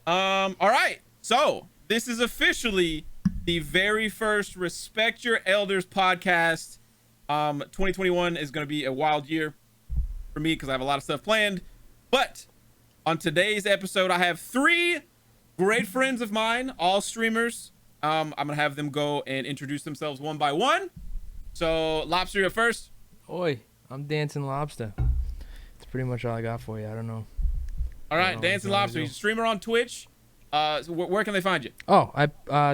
All right. So this is officially the very first Respect Your Elders podcast. 2021 is going to be a wild year for me because I have a lot of stuff planned. But on today's episode, I have three great friends of mine, all streamers. I'm going to have them go and introduce themselves one by one. So, Lobster, you're first. Oi, I'm DancinLobster. That's pretty much all I got for you. I don't know. All right, DancinLobster. He's a streamer on Twitch. So where can they find you? Oh,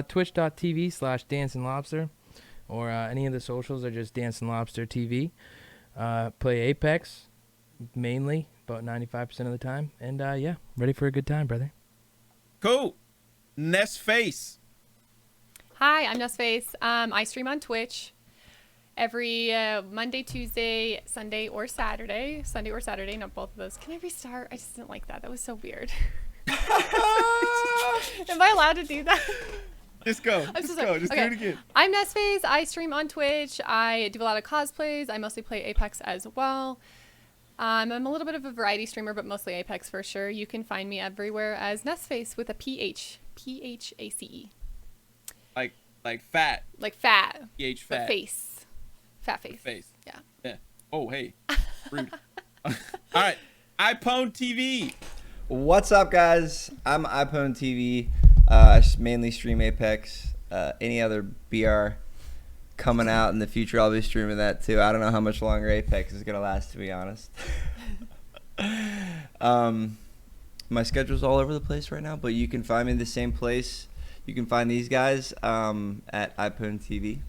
twitch.tv/DancinLobster, or any of the socials are just DancinLobster TV. Play Apex mainly, about 95% of the time, and yeah, ready for a good time, brother. Cool. Nessphace. Hi, I'm Nessphace. I stream on Twitch every Monday, Tuesday, Sunday, or Saturday. Sunday or Saturday, not both of those. Can I restart? I just didn't like that. That was so weird. Am I allowed to do that? Just go. Just do it again. I'm Nessphace. I stream on Twitch. I do a lot of cosplays. I mostly play Apex as well. I'm a little bit of a variety streamer, but mostly Apex for sure. You can find me everywhere as Nessphace with a PH. PHACE. Like fat. Like fat. PH fat. But face. Fat face. Face. Yeah. Oh, hey. Rude. All right. IPWNEDTV. What's up, guys? I'm IPWNEDTV. I mainly stream Apex. Any other BR coming out in the future, I'll be streaming that too. I don't know how much longer Apex is gonna last, to be honest. My schedule's all over the place right now, but you can find me in the same place. You can find these guys at IPWNEDTV.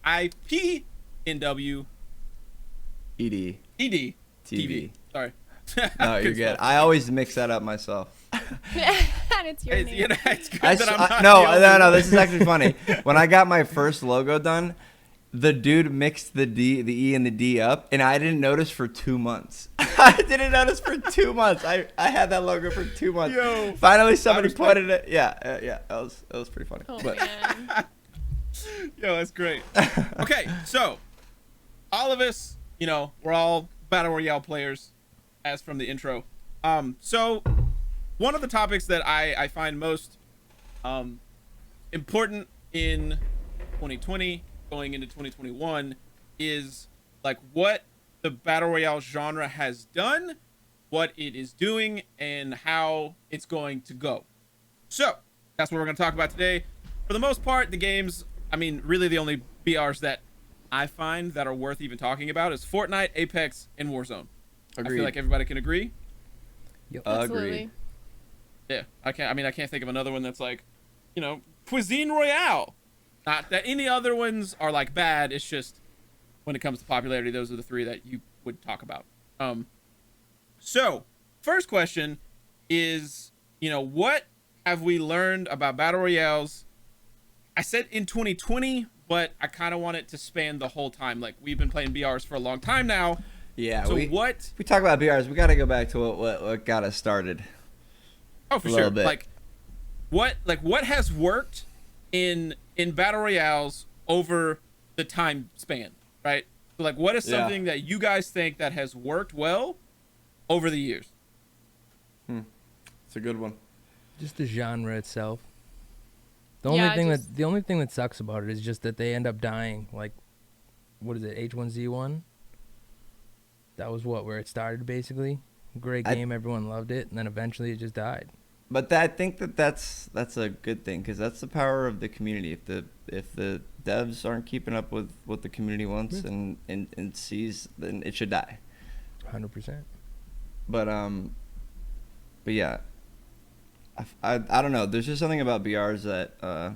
IPNW. ED. ED. TV. Sorry. No, you're good. I always mix that up myself. And it's your name. It's good that I'm not No. This is actually funny. When I got my first logo done, the dude mixed the E, and the D up, and I didn't notice for 2 months. I didn't notice for 2 months. I had that logo for 2 months. Yo, finally, somebody pointed it. Yeah. It was pretty funny. Oh, But man. Yo, that's great. Okay, so all of us, we're all Battle Royale players, as from the intro. So one of the topics that I find most important in 2020 going into 2021 is like what the Battle Royale genre has done, what it is doing, and how it's going to go. So that's what we're going to talk about today. For the most part, the games, really the only BRs that I find that are worth even talking about is Fortnite, Apex, and Warzone. Agreed. I feel like everybody can agree. Yep. Absolutely. Yeah, I can't think of another one that's like, Cuisine Royale. Not that any other ones are like bad. It's just when it comes to popularity, those are the three that you would talk about. So first question is, what have we learned about Battle Royales? I said in 2020, but I kind of want it to span the whole time. Like, we've been playing BRs for a long time now. yeah, So we talk about BRs. We got to go back to what got us started. Oh, for A sure. little bit. What has worked in Battle Royales over the time span, right? So, like, what is something that you guys think that has worked well over the years? It's a good one. Just the genre itself. The only thing that sucks about it is just that they end up dying. Like, what is it, H1Z1? That was where it started, basically. Great game, everyone loved it, and then eventually it just died. But I think that's a good thing, because that's the power of the community. If the devs aren't keeping up with what the community wants and sees, then it should die. 100%. But yeah, I don't know. There's just something about BRs that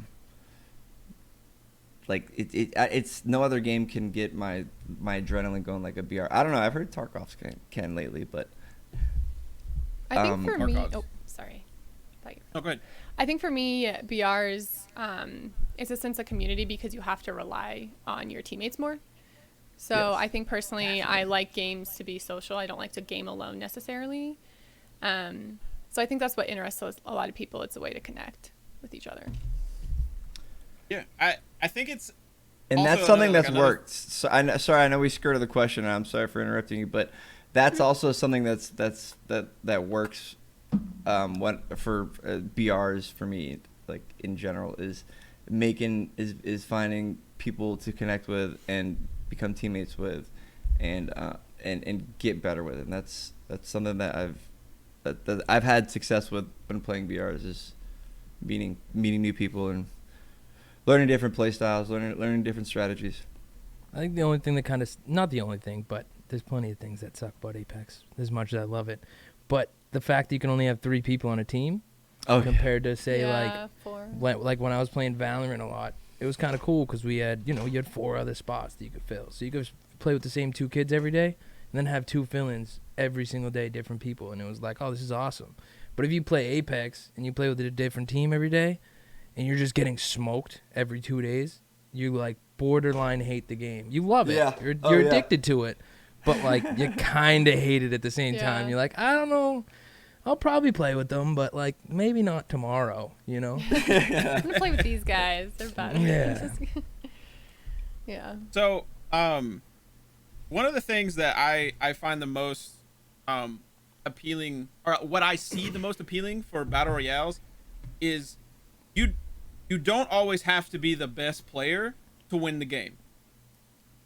like it's no other game can get my adrenaline going like a BR. I don't know. I've heard Tarkov's can lately, but I think for me, Tarkov's. oh, sorry. Oh, go ahead. I think for me, BRs, it's a sense of community because you have to rely on your teammates more. So Yes. I think personally, I like games to be social. I don't like to game alone necessarily. So I think that's what interests a lot of people. It's a way to connect with each other. Yeah, I think it's and also that's something another- that's like another- worked. So I know we skirted the question, and I'm sorry for interrupting you, but that's also something that works what for BRs for me, like in general, is finding people to connect with and become teammates with, and get better with. And that's something that I've had success with when playing BRs, is meeting new people and learning different play styles, learning different strategies. I think the only thing that kind of, not the only thing, but there's plenty of things that suck about Apex, as much as I love it. But the fact that you can only have 3 people on a team, compared to say like when I was playing Valorant a lot, it was kind of cool because we had, you had 4 other spots that you could fill. So you could play with the same 2 kids every day and then have 2 fill-ins every single day, different people. And it was like, oh, this is awesome. But if you play Apex and you play with a different team every day and you're just getting smoked every 2 days, you like borderline hate the game. You love it. Yeah. You're addicted to it. But like you kind of hate it at the same time. You're like, I don't know. I'll probably play with them, but like maybe not tomorrow, I'm gonna play with these guys. They're bad. Yeah. Yeah. So, one of the things that I find the most appealing, or what I see the most appealing for battle royales, is you don't always have to be the best player to win the game.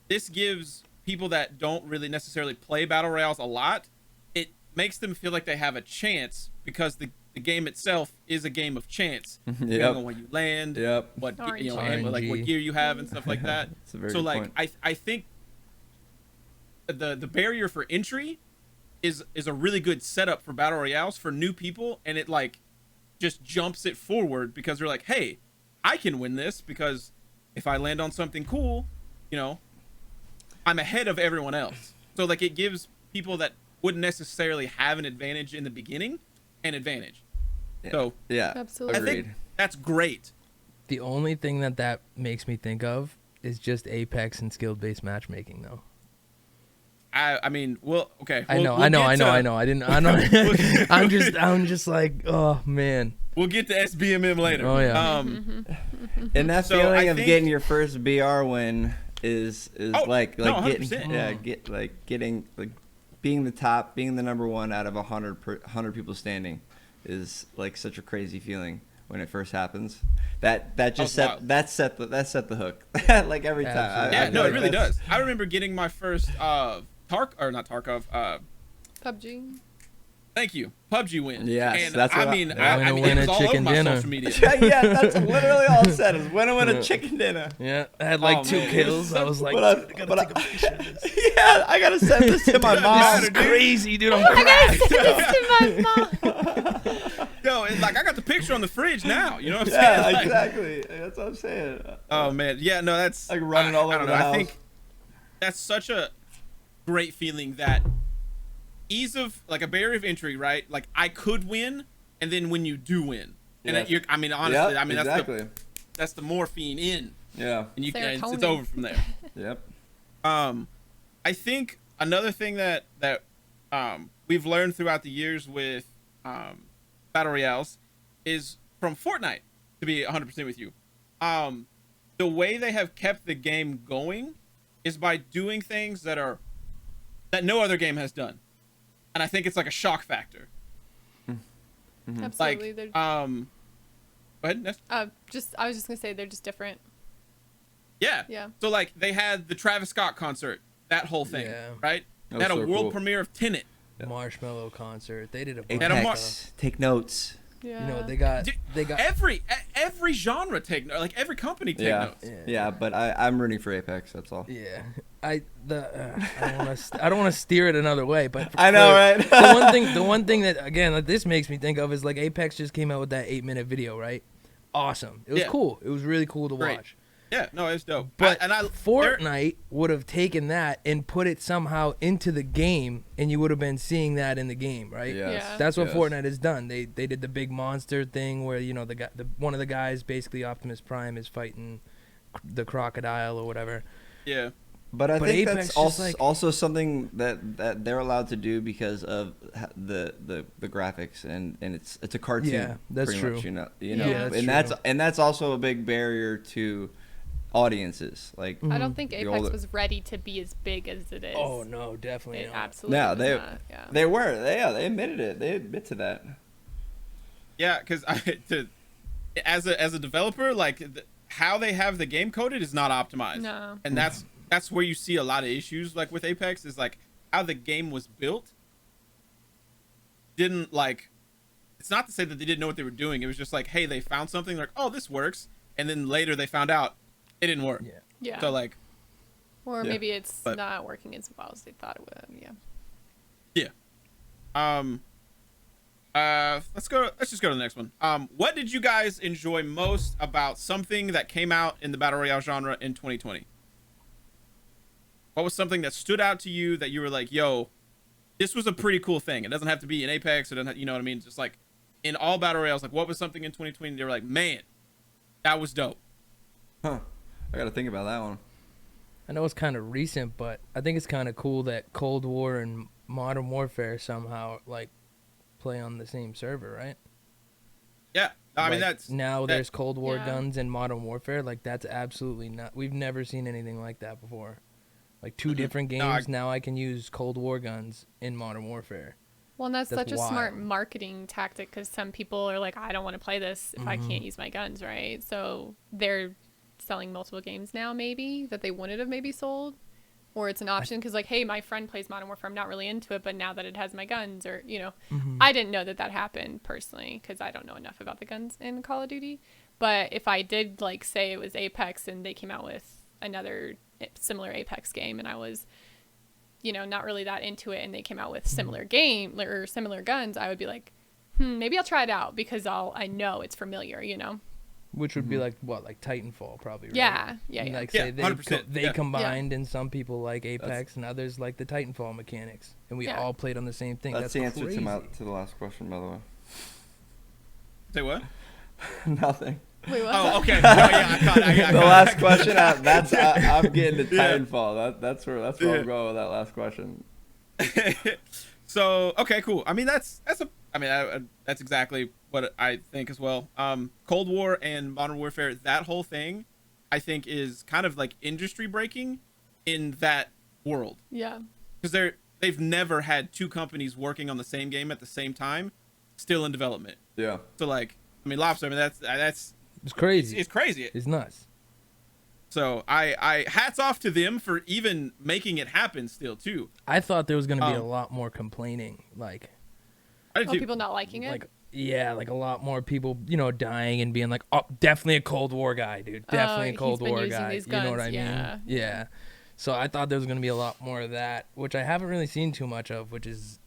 This gives people that don't really necessarily play battle royales a lot, it makes them feel like they have a chance, because the game itself is a game of chance. Depending on where you land, what and like what gear you have and stuff like that. So like I think the barrier for entry is a really good setup for battle royales for new people, and it like just jumps it forward, because they're like, hey, I can win this, because if I land on something cool, I'm ahead of everyone else. So like it gives people that wouldn't necessarily have an advantage in the beginning an advantage. So absolutely. I think that's great. The only thing that makes me think of is just Apex and skill-based matchmaking, though. I mean, well, okay. I know. I'm just like, oh man. We'll get to SBMM later. Oh yeah. And that feeling of getting your first BR win is getting being the top, being the number one out of 100 people standing is like such a crazy feeling when it first happens. That set the hook like every time. It really does. I remember getting my first PUBG. Thank you, PUBG win. Yes, and that's what I mean, it was all over my social media. Yeah, that's literally all it said, is win a chicken dinner. Yeah, I had like 2 kills. I was like, I gotta take a picture of this. Yeah, I gotta send this to my mom. This is crazy, dude. I gotta send this to my mom. Yo, it's like I got the picture on the fridge now. You know what I'm saying? Yeah, like, exactly. That's what I'm saying. Oh man, yeah, no, that's like running all over the house. I think that's such a great feeling, that ease of like a barrier of entry, right? Like I could win, and then when you do win, and honestly, exactly. that's the morphine in. Yeah, and you can it's over from there. Yep. I think another thing that we've learned throughout the years with battle royales is from Fortnite, to be 100% with you. The way they have kept the game going is by doing things that no other game has done. And I think it's like a shock factor. Mm-hmm. Absolutely. Like, go ahead, Ness. I was just gonna say they're just different. Yeah. Yeah. So like they had the Travis Scott concert, that whole thing, right? They had a world premiere of Tenet. Marshmallow concert. They did a Apex. Take notes. Yeah. They got every genre take notes. Like every company take notes. Yeah, but I'm rooting for Apex. That's all. Yeah. I don't want to steer it another way, but I know, right? the one thing that again that this makes me think of is like Apex just came out with that 8-minute video, right? Awesome. It was cool. It was really cool to watch. Yeah, no, it's dope. But Fortnite would have taken that and put it somehow into the game, and you would have been seeing that in the game, right? Yes. Yeah. That's what Fortnite has done. They did the big monster thing where one of the guys, basically Optimus Prime, is fighting the crocodile or whatever. Yeah. But I think Apex that's also something that they're allowed to do because of the graphics and it's a cartoon. Yeah, that's true. Much, Yeah, and that's also a big barrier to audiences. Like I don't think Apex was ready to be as big as it is. Oh no, definitely not. Absolutely. They admitted it. They admit to that. Yeah, because as a developer, like how they have the game coded is not optimized. No. And that's where you see a lot of issues, like with Apex, is like how the game was built. Didn't like. It's not to say that they didn't know what they were doing. It was just like, hey, they found something, like, oh, this works, and then later they found out it didn't work. Yeah. Yeah. So like. Or maybe it's but, not working as well as they thought it would. Yeah. Yeah. Let's just go to the next one. What did you guys enjoy most about something that came out in the battle royale genre in 2020? What was something that stood out to you that you were like, yo, this was a pretty cool thing? It doesn't have to be in Apex. It doesn't have, you know what I mean? Just like in all battle royales, like what was something in 2020 they were like, man, that was dope. Huh. I got to think about that one. I know it's kind of recent, but I think it's kind of cool that Cold War and Modern Warfare somehow like play on the same server, right? Yeah, I mean Like, there's Cold War Yeah. guns in Modern Warfare. Like that's absolutely not. We've never seen anything like that before. Like two different games. Now I can use Cold War guns in Modern Warfare. Well, and that's such a smart wild. marketing tactic because some people are like, I don't want to play this if I can't use my guns, right? So they're selling multiple games now, maybe that they wouldn't have maybe sold, or it's an option because like, hey, my friend plays Modern Warfare, I'm not really into it, but now that it has my guns, or I didn't know that happened personally because I don't know enough about the guns in Call of Duty. But if I did like say it was Apex and they came out with another similar Apex game and I was not really that into it and they came out with similar game or similar guns, I would be like, maybe I'll try it out because I know it's familiar, Which would be like what, like Titanfall, probably. Right? Yeah. And, like Yeah, say 100%, they yeah. combined, and some people like Apex, and others like the Titanfall mechanics, and we all played on the same thing. That's That's the answer crazy. to the last question, by the way. Say what? Nothing. Wait, what? Oh, okay. No, yeah, I got it. The last question, I'm getting to Yeah. Titanfall. That's where I'm going with that last question. So okay, cool. I mean that's exactly what I think as well. Cold War and Modern Warfare, that whole thing, I think is kind of like industry breaking in that world Yeah. because they've never had two companies working on the same game at the same time, still in development. Yeah. So like, I mean, Lobster. I mean that's It's crazy. it's crazy. It's nuts. So I hats off to them for even making it happen still too. I thought there was gonna be a lot more complaining, like I did Oh, too. people not liking it? like a lot more people, dying and being like, oh, definitely a Cold War guy, dude, definitely a he's Cold been War using guy. these You know what I guns, mean? Yeah. So I thought there was gonna be a lot more of that, which I haven't really seen too much of, which is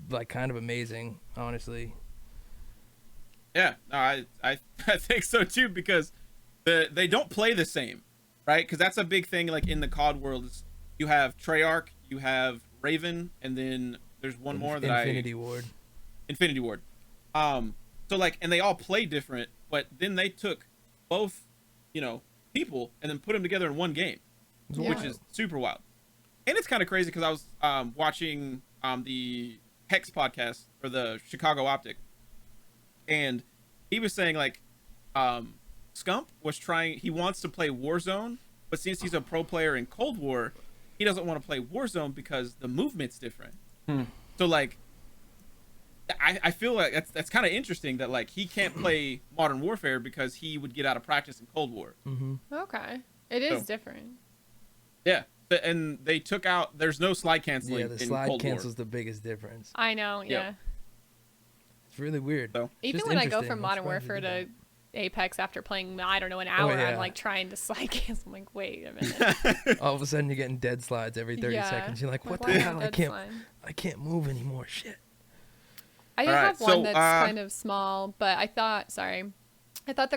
like kind of amazing, honestly. Yeah, no, I think so too because they don't play the same, right? Because that's a big thing. Like in the COD world, is you have Treyarch, you have Raven, and then there's one more that Infinity Ward. Infinity Ward. So like, and they all play different, but then they took both, people and then put them together in one game, Yeah. which is super wild. And it's kind of crazy because I was watching the Hex podcast for the Chicago Optic. And he was saying like, Scump was he wants to play Warzone, but since he's a pro player in Cold War, he doesn't want to play Warzone because the movement's different. So like, I feel like that's kind of interesting that like he can't play Modern Warfare because he would get out of practice in Cold War. Okay. It is So- different. Yeah. And they took out, there's no slide canceling Yeah, the in slide Cold cancel's the biggest difference. I know, Yeah. yeah. It's really weird. So- It's Even just when I go interesting. from I'm Modern surprised they Warfare did to that. Apex after playing, I don't know, an hour, yeah. I'm like trying to slide cancel. I'm like, wait a minute. War. All of a sudden you're getting dead slides every 30 Yeah. seconds. You're like, what why the is hell? that slide? I can't move anymore. Shit. I All right, have one so, that's kind of small, but I thought the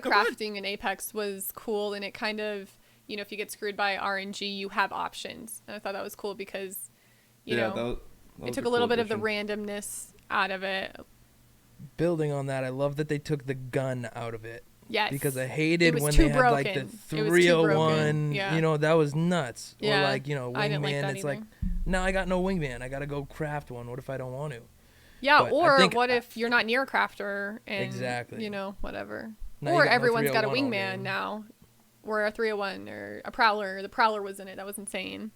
Go ahead. crafting in Apex was cool, and it kind of, if you get screwed by RNG, you have options. And I thought that was cool because, it took a little bit of the randomness out of it. Building on that, I love that they took the gun out of it. Yes. Because I It hated was when too they had like the broken. It was too 301, broken. Yeah. that was nuts. Yeah, Or like, I didn't like wingman, that it's like, either. now I got no wingman. I got to go craft one. What if I don't want to? Yeah, But I or think what if you're not near a crafter and, Exactly. whatever. Now you Or got no everyone's got a 301 all wingman game. now. Or a 301 or a Prowler. The Prowler was in it. That was insane.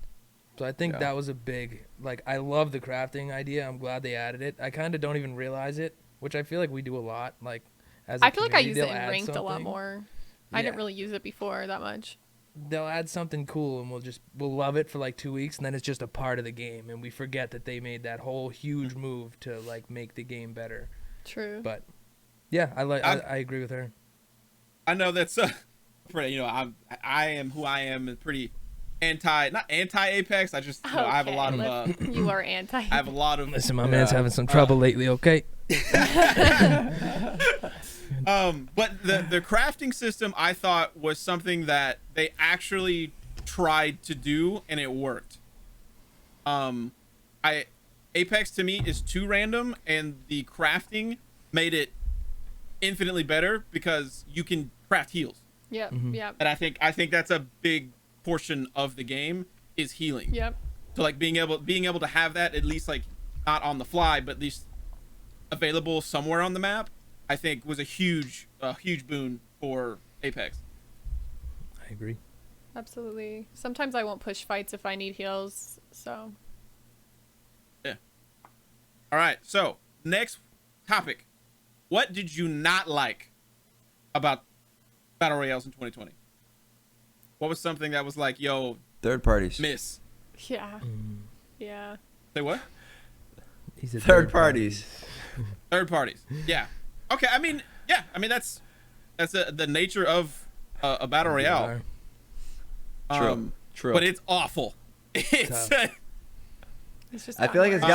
So I think Yeah. that was a big, like, I love the crafting idea. I'm glad they added it. I kind of don't even realize it, which I feel like we do a lot. Like, as a I feel like I community, use it they'll in add ranked a lot something. more. I didn't Yeah. really use it before that much. They'll add something cool, and we'll love it for like 2 weeks, and then it's just a part of the game, and we forget that they made that whole huge move to like make the game better. True. But yeah, I agree with her. I know that's pretty. I am who I am, and pretty not anti Apex. I just I have a lot of you are anti. I have a lot of. Listen, my man's having some trouble lately. Okay. But the crafting system I thought was something that they actually tried to do, and it worked. Apex to me is too random, and the crafting made it infinitely better because you can craft heals. Yep. Mm-hmm. Yep. And I think that's a big portion of the game is healing. Yep. So like being able to have that at least like not on the fly, but at least available somewhere on the map, I think was a huge boon for Apex. I agree. Absolutely. Sometimes I won't push fights if I need heals. So. Yeah. All right. So next topic. What did you not like about Battle Royales in 2020? What was something that was like, yo, Third parties. miss? Yeah. Yeah. Say what? He said Third parties. Third parties. Yeah. Okay. I mean, yeah. I mean, that's the nature of a battle royale. True. But it's awful. It's It's just I feel like it's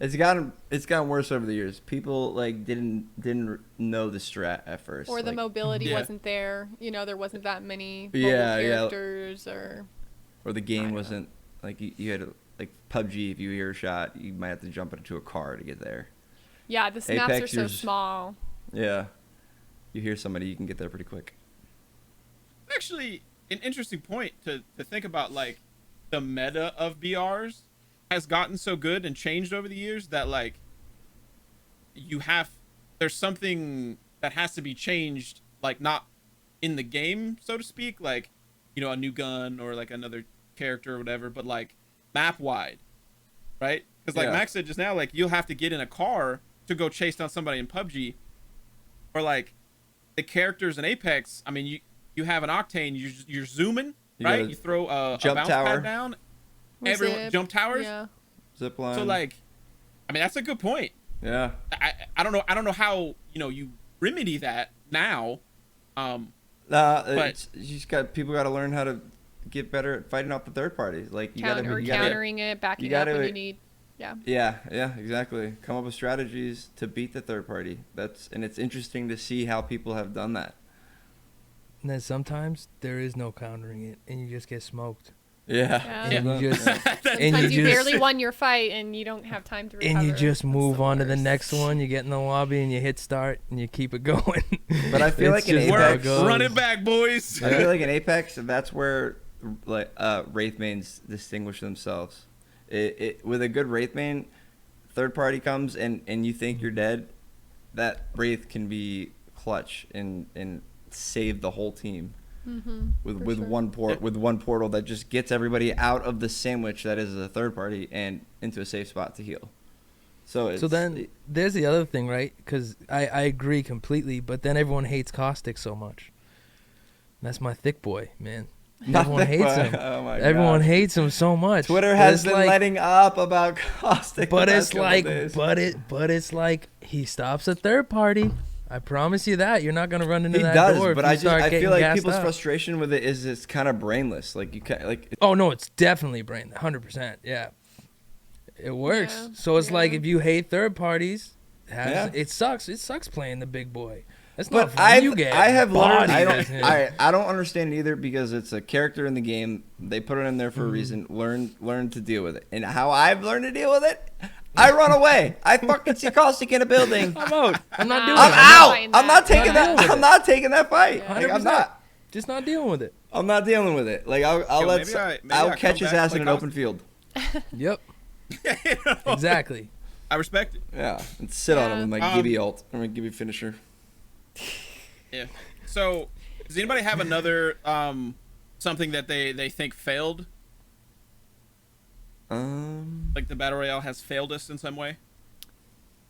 it's gotten worse over the years. People like didn't know the strat at first. or the like, mobility Yeah. wasn't there. There wasn't that many mobile Yeah, yeah. characters or or the I game don't wasn't like you had to, like PUBG. If you hear a shot, you might have to jump into a car to get there. yeah, the snaps Apex, are so you're just- small. Yeah, you hear somebody, you can get there pretty quick. actually an interesting point to think about. Like the meta of BRs has gotten so good and changed over the years that like there's something that has to be changed, like not in the game, so to speak, like a new gun or like another character or whatever, but like map wide, right? Because like Yeah. Max said just now, like you'll have to get in a car to go chase down somebody in PUBG, or like the characters in Apex. I mean, you have an Octane, you're zooming, You right? gotta You throw a jump bounce tower. pad down. Everyone Zip, jump towers. Yeah. Zip line. So like, I mean, that's a good point. yeah, I don't know how you remedy that now. it's, you just got people got to learn how to get better at fighting off the third parties. Like you got to Countering it, backing up when you need. Yeah. Yeah, exactly. Come up with strategies to beat the third party. And it's interesting to see how people have done that. And then sometimes there is no countering it, and you just get smoked. Yeah. And you just Sometimes you barely won your fight and you don't have time to recover. and you just That's move the on to the worst. next one. You get in the lobby and you hit start and you keep it going. But I feel It's like in just how it Apex, goes. Run it back, boys. I feel like in Apex, that's where like Wraith mains distinguish themselves. With a good Wraith main, third party comes and you think you're dead, that Wraith can be clutch and save the whole team. With sure. one portal that just gets everybody out of the sandwich that is a third party and into a safe spot to heal. So then there's the other thing, right? Because I agree completely, but then everyone hates Caustic so much. That's my thick boy, man. Everyone hates him. Oh my Everyone God. hates him so much. Twitter But has it's been letting up about Caustic. But the it's last couple like, days. but it's like he stops a third party. I promise you that you're not gonna run into He that does, door. if but you I start feel getting like gassed people's up. frustration with it is it's kind of brainless. Like you can't like. Oh no, it's definitely brain, 100%. Yeah, it works. Yeah, So it's like yeah. if you hate third parties, Yeah. it sucks. It sucks playing the big boy. That's But not fun. You get I have learned. bodied as him. I don't understand either because it's a character in the game. They put it in there for a reason. Learn to deal with it. And how I've learned to deal with it, I run away. I fucking see Caustic in a building. I'm out. I'm not doing I'm it. out. out. fighting I'm not that. taking Not dealing that. with I'm it. not taking that fight. Yeah. Like, I'm 100%. not. Just not dealing with it. I'm not dealing with it. Like I'll Yo, let. maybe I I'll come catch his back ass like in an open field. Yep. You know? Exactly. I respect it. Yeah, and sit on him with my Yeah. Gibby ult. I'm gonna give you finisher. Yeah. So, does anybody have another something that they think failed? Like the battle royale has failed us in some way?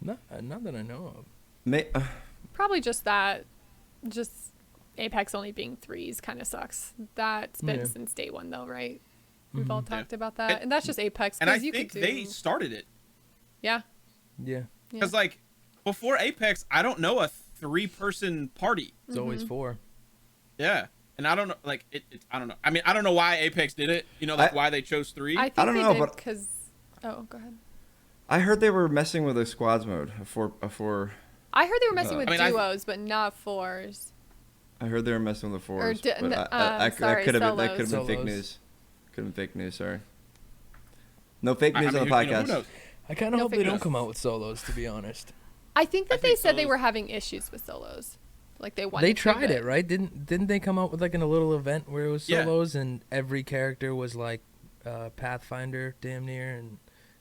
Not that I know of. Probably just that. Just Apex only being 3s kind of sucks. That's been since day one, though, right? We've all talked about that. And that's just Apex. And I think they started it. Yeah. Yeah. Because, like, before Apex, I don't know a 3-person party. It's always 4. Yeah. And I don't know, like, I don't know. I mean, I don't know why Apex did it. You know, like, why they chose 3. I think I don't they know, did but because... Oh, go ahead. I heard they were messing with a squads mode. I heard they were messing with I mean, duos, but not 4s. I heard they were messing with the 4s. Sorry, that could have solos. been fake news. Could have been fake news. Sorry. No fake news on the podcast. Who knows? I kind of No hope they fake don't news. come out with solos, to be honest. I think that I think they said they solos- were having issues with solos. Like they wanted They to, tried but- it, right? Didn't they come out with like a little event where it was Yeah. solos and every character was like Pathfinder, damn near, and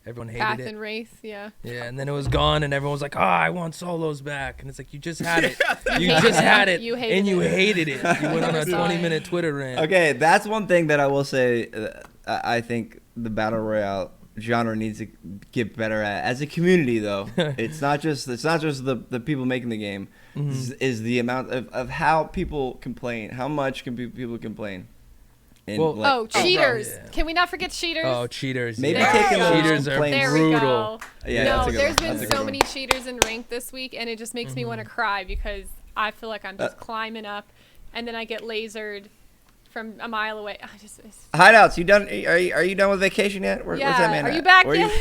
everyone hated Path it. and Wraith, yeah. Yeah, and then it was gone, and everyone was like, I want solos back. And it's like, you just had it. You hated just it. had it, You hated and you it. hated it. You went on a Never saw it. 20-minute Twitter rant. Okay, that's one thing that I will say. I think the battle royale genre needs to get better at. As a community, though, it's not just the people making the game. Is the amount of how people complain. How much can people complain? And Well, cheaters. yeah. Can we not forget cheaters? Oh, cheaters. Maybe yeah. taking those Cheaters are complaints- There we brutal. go. Yeah, no, that's a good there's one. been That's a good so one. many cheaters in ranked this week, and it just makes me want to cry because I feel like I'm just climbing up, and then I get lasered from a mile away. Hideouts, you done? Are you done with vacation yet? Where's that man are at? you back yet?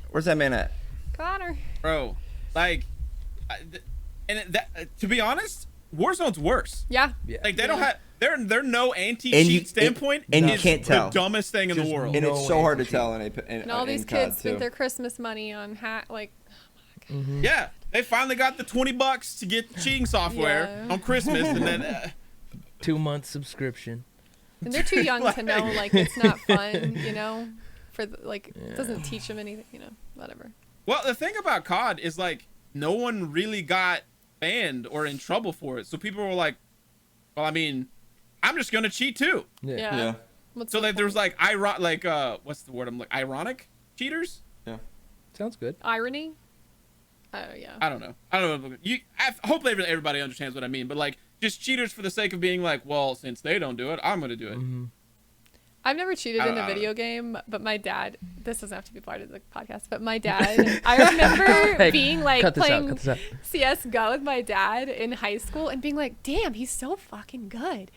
Where's that man at? Connor. Bro, like, to be honest, Warzone's worse. Yeah. Yeah. Like, they don't have... They're no And you- anti-cheat standpoint. and you is can't tell. the dumbest thing in the Just world. And No it's so way hard to to tell in And all these in kids COD, spent too. their Christmas money on Yeah, they finally got the $20 to get the cheating software Yeah. on Christmas, and then 2-month subscription. And they're too young to know, like, it's not fun, you know? It doesn't teach them anything, you know? Whatever. well, the thing about COD is like no one really got banned or in trouble for it, so people were like, "Well, I mean, I'm just gonna cheat too." Yeah. Yeah. What's So the like, there's point? what's the word? I'm like ironic cheaters. Sounds good. Irony? Yeah. I don't know. Hopefully everybody understands what I mean, but like just cheaters for the sake of being like, well, since they don't do it, I'm gonna do it. I've never cheated I in a don't video game, but my dad, this doesn't have to be part of the podcast, but my dad, I remember Hey, being like cut this out, playing cut this out. CSGO with my dad in high school and being like, damn, he's so fucking good.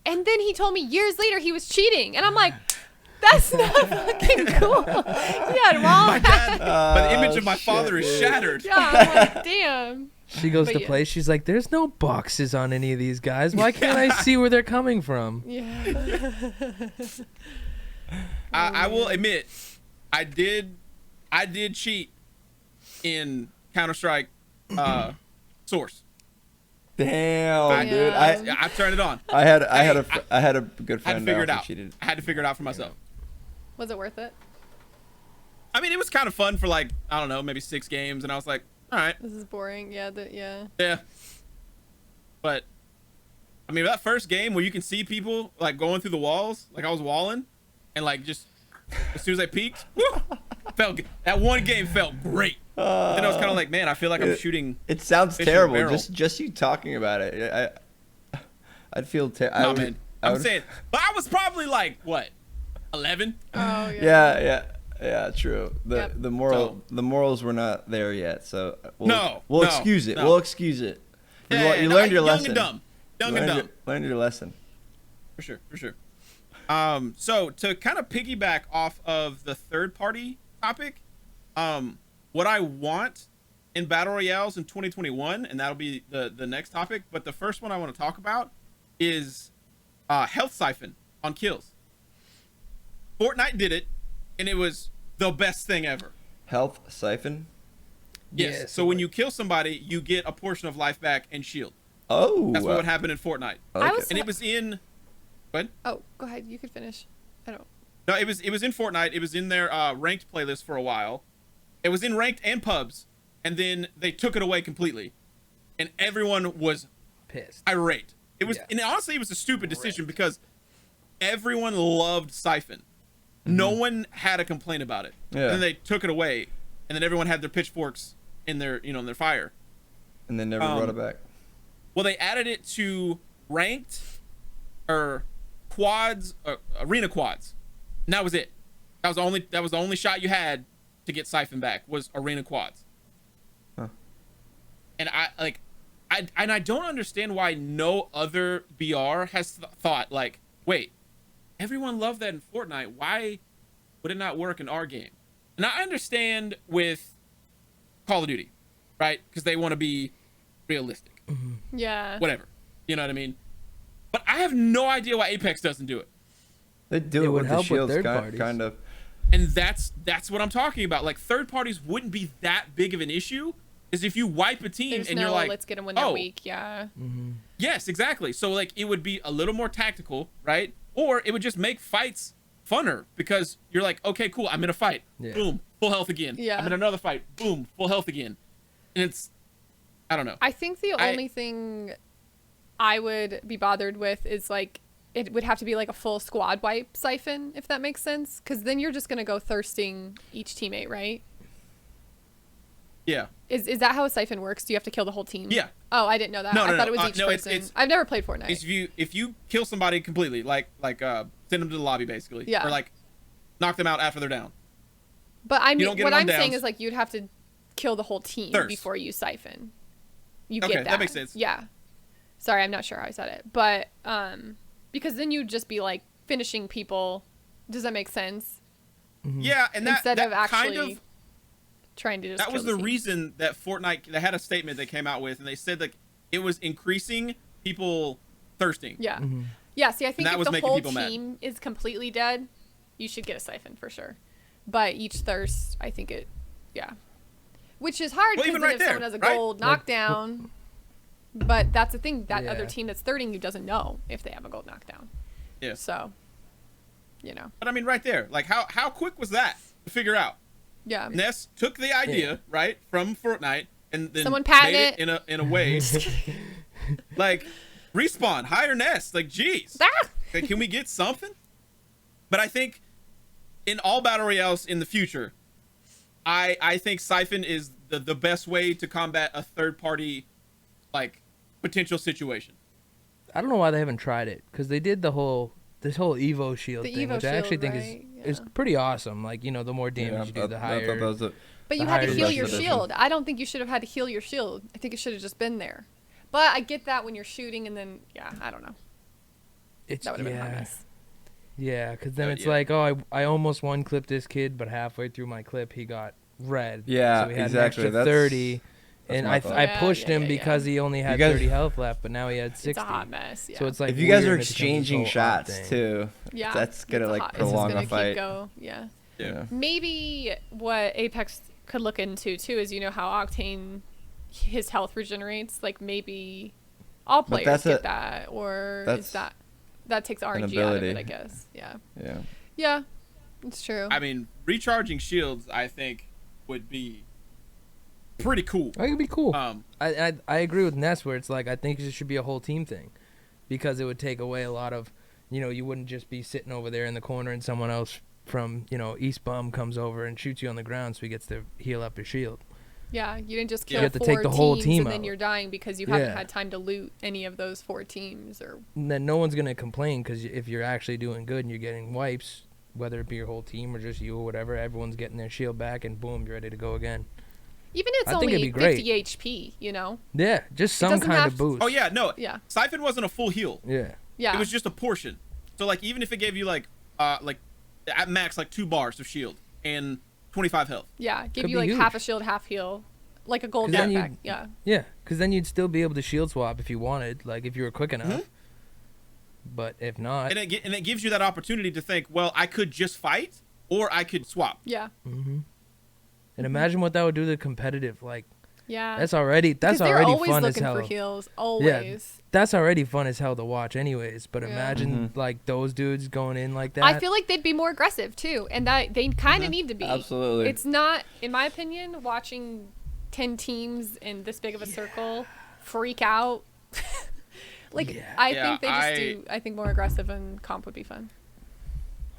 And then he told me years later he was cheating. And I'm like, that's not fucking cool. He had wrong. My dad, but the image of my father is shattered. Yeah, I'm like, damn. She goes But to yeah. play. She's like, "There's no boxes on any of these guys. Why can't I see where they're coming from?" Yeah. I will admit, I did cheat in Counter-Strike Source. Damn, dude. Yeah. I turned it on. I had a good I had to friend figure who it out. cheated. I had to figure it out for myself. Was it worth it? I mean, it was kind of fun for like, I don't know, maybe 6 games, and I was like, all right, This is boring. Yeah. yeah. But I mean, that first game where you can see people like going through the walls, like I was walling, and like just as soon as I peeked, woo, felt good. That one game felt great. Then I was kind of like, man, I feel like I'm shooting. It sounds fish in a terrible. barrel. Just you talking about it. I'd feel terrible. Nah, man, I'm saying, but I was probably like what, 11? Oh, yeah. Yeah, true. Yep. The morals were not there yet, so we'll No, excuse it. no. We'll excuse it. You Yeah, learned your young lesson. and dumb. Young and dumb. Learned your lesson. For sure. So to kind of piggyback off of the third party topic, what I want in battle royales in 2021, and that'll be the next topic, but the first one I want to talk about is health siphon on kills. Fortnite did it, and it was the best thing ever. Health siphon. Yes. Yeah, So when you kill somebody, you get a portion of life back and shield. Oh, That's what would happen in Fortnite. I like I was- it. And it was in. What? Oh, go ahead. You could finish. I don't. No, it was in Fortnite. It was in their ranked playlist for a while. It was in ranked and pubs, and then they took it away completely, and everyone was Pissed. irate. It was, Yeah. and honestly, it was a stupid decision because everyone loved Siphon. No one had a complaint about it. Yeah. And then they took it away, and then everyone had their pitchforks in their, in their fire. And then never brought it back. Well, they added it to ranked or quads, arena quads. And that was it. That was the only shot you had to get Siphon back was arena quads. Huh. And I don't understand why no other BR has thought like, wait, everyone loved that in Fortnite. Why would it not work in our game? And I understand with Call of Duty, right? Because they want to be realistic. Yeah. Whatever. You know what I mean? But I have no idea why Apex doesn't do it. They do it would with the help with shields, third parties. kind of. And that's what I'm talking about. Like, third parties wouldn't be that big of an issue, is if you wipe a team There's and no, you're like, let's get them when they're oh, weak. Yeah. yes, exactly. So like it would be a little more tactical, right? Or it would just make fights funner because you're like, okay, cool, I'm in a fight. Yeah. Boom, full health again. Yeah. I'm in another fight. Boom, full health again. And it's, I don't know. I think the only thing I would be bothered with is like it would have to be like a full squad wipe Siphon, if that makes sense, because then you're just gonna go thirsting each teammate, right? Yeah. Is that how a Siphon works? Do you have to kill the whole team? Yeah. Oh, I didn't know that. No, I no, thought no. it was each No, person. it's- I've never played Fortnite. It's if you kill somebody completely, like send them to the lobby basically. Yeah. Or like knock them out after they're down. But I You mean, don't get what them I'm on saying downs. is like you'd have to kill the whole team Thirst. before you Siphon. You Okay, get that makes sense. Yeah. Sorry, I'm not sure how I said it, but because then you'd just be like finishing people. Does that make sense? Yeah, and that, Instead that of actually kind of trying to just. that was kill the team. reason that Fortnite, they had a statement they came out with, and they said like it was increasing people thirsting. Yeah. Yeah. See, I think that if was the making whole people mad. team is completely dead, you should get a Siphon for sure. But each thirst, I think it, yeah. Which is hard Well, because even then right if there, someone has a right? gold knockdown. But that's the thing, that other Yeah. team that's thirding you doesn't know if they have a gold knockdown. Yeah. So, you know. But I mean, right there, like how quick was that to figure out? Yeah. Ness took the idea right from Fortnite and then Someone made patented it in a way like Respawn, hire Ness. Like, geez, Ah! like, can we get something? But I think in all battle royales in the future, I think Siphon is the best way to combat a third party like potential situation. I don't know why they haven't tried it, because they did this whole Evo shield The thing, Evo which I actually shield, think right? is Yeah. pretty awesome. Like, you know, the more damage you do, the I higher. thought that was a, But you The had to higher heal the your special shield. I don't think you should have had to heal your shield. I think it should have just been there. But I get that when you're shooting and then, yeah, I don't know. It's, That would have been harmless. Yeah, because then it's yeah. like, oh, I almost one clipped this kid, but halfway through my clip, he got red. Yeah, so we had exactly. An extra That's- 30. And my I thought. I Yeah, pushed yeah, him yeah, because he only had guys- 30 health left, but now he had 60. It's a hot mess. Yeah. So it's like if you guys weird, are it becomes this exchanging whole odd shots thing. too, yeah, that's gonna it's like hot. It's just prolong gonna a fight. Keep go. Yeah. Yeah. Maybe what Apex could look into too is, you know, how Octane, his health regenerates. Like maybe all But players that's get a- that, or that's is that takes RNG out of ability. it? I guess. Yeah. Yeah. Yeah. It's true. I mean, recharging shields, I think, would be pretty cool. Oh, it could be cool. Um, I agree with Ness where it's like, I think it should be a whole team thing, because it would take away a lot of, you know, you wouldn't just be sitting over there in the corner and someone else from, you know, East Bum comes over and shoots you on the ground so he gets to heal up his shield. Yeah, you didn't just You kill have to four take the whole teams team and then out. you're dying because you haven't Yeah. had time to loot any of those 4 teams. Or And then no one's going to complain, because if you're actually doing good and you're getting wipes, whether it be your whole team or just you or whatever, everyone's getting their shield back and boom, you're ready to go again. even if it's I think it'd only be great. 50 HP, you know? Yeah, just some doesn't kind have of to- boost. oh yeah, no, Yeah. Siphon wasn't a full heal. Yeah. Yeah. It was just a portion. So like even if it gave you like at max like 2 bars of shield and 25 health. yeah, give Could you be like huge. half a shield, half heal. Like a gold 'Cause then jetpack. you- Yeah. Yeah, because then you'd still be able to shield swap if you wanted, like if you were quick enough. But if not, And it gives you that opportunity to think, well, I could just fight or I could swap. Yeah. and imagine what that would do to competitive. Like Yeah. that's already Because they're already always fun as looking hell. for heals. Always. That's already fun as hell to watch, anyways. But Yeah. imagine like those dudes going in like that. I feel like they'd be more aggressive too, and that they kind of need to be. Absolutely. It's not, in my opinion, watching 10 teams in this big of a circle freak out. Like Yeah. I Yeah, think they just do. I think more aggressive and comp would be fun.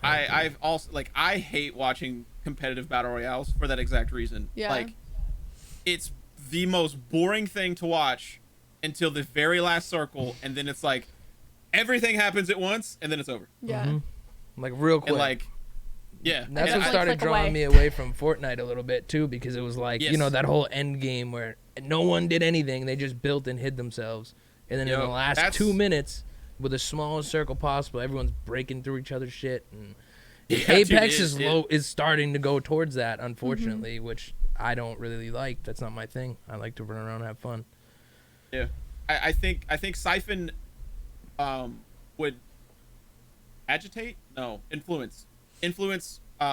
I've also like I hate watching competitive battle royales for that exact reason. Yeah. Like it's the most boring thing to watch until the very last circle, and then it's like everything happens at once, and then it's over. Yeah. Mm-hmm. Like real quick. And like, yeah. And that's what I started click drawing away. me away from Fortnite a little bit too, because it was like, Yes. you know, that whole end game where no one did anything. They just built and hid themselves. And then in the last 2 minutes, with the smallest circle possible, everyone's breaking through each other's shit. And Apex is starting to go towards that, unfortunately, which I don't really like. That's not my thing. I like to run around and have fun. Yeah. I think Siphon would agitate? No, influence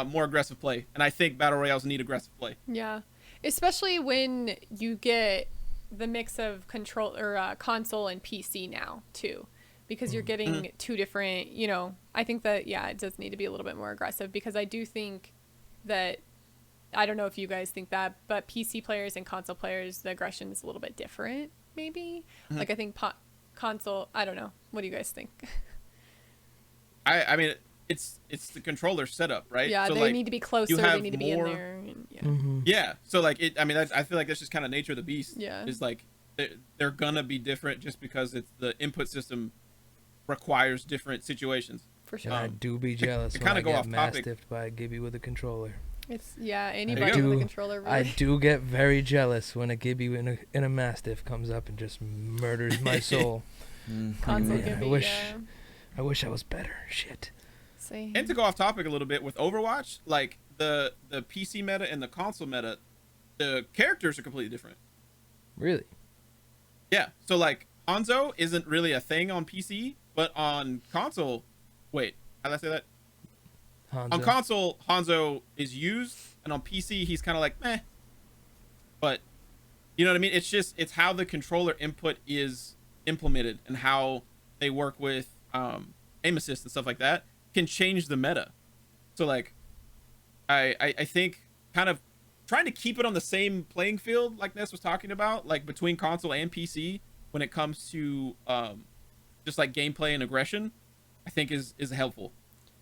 more aggressive play, and I think battle royales need aggressive play. Yeah, especially when you get the mix of control or console and PC now too, because you're getting two different. You know, I think that it does need to be a little bit more aggressive, because I do think that, I don't know if you guys think that, but PC players and console players, the aggression is a little bit different. Maybe like I think console. I don't know. What do you guys think? I mean, it's the controller setup, right? Yeah, so they like, need to be closer. They need to be in there. And, Yeah. So like I mean, I feel like that's just kind of nature of the beast. Yeah. Is like they're gonna be different just because it's the input system requires different situations. For sure. And I do be jealous to when I kinda go get off topic. mastiffed by a Gibby with a controller. It's anybody with a controller. Really. I do get very jealous when a Gibby in a Mastiff comes up and just murders my soul. Console Yeah, Gibby, I wish I was better. Shit. Same. And to go off topic a little bit with Overwatch, like the PC meta and the console meta, the characters are completely different. Really? Yeah. So like Hanzo isn't really a thing on PC, but on console, wait, how did I say that? Hanzo. On console, Hanzo is used, and on PC, he's kind of like, meh. But, you know what I mean? It's how the controller input is implemented and how they work with aim assist and stuff like that can change the meta. So, like, I think kind of trying to keep it on the same playing field, like Ness was talking about, like between console and PC when it comes to just like gameplay and aggression, I think is helpful.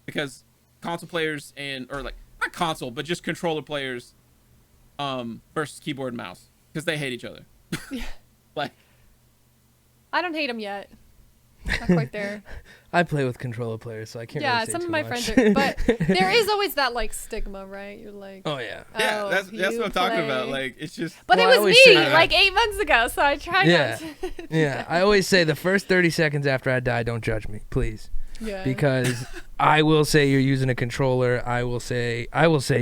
Because console players or like not console but just controller players versus keyboard and mouse, because they hate each other. Like, I don't hate them yet. Not quite there. I play with controller players, so I can't. Yeah, really say some too of my much. friends are, but there is always that like stigma, right? You're like, Oh yeah. yeah, oh, that's what you I'm talking about. play. Like, it's just But Well, I it was always me say that. like 8 months ago, so I try Yeah. not to. Yeah, I always say the first 30 seconds after I die, don't judge me, please. Yeah. Because I will say you're using a controller. I will say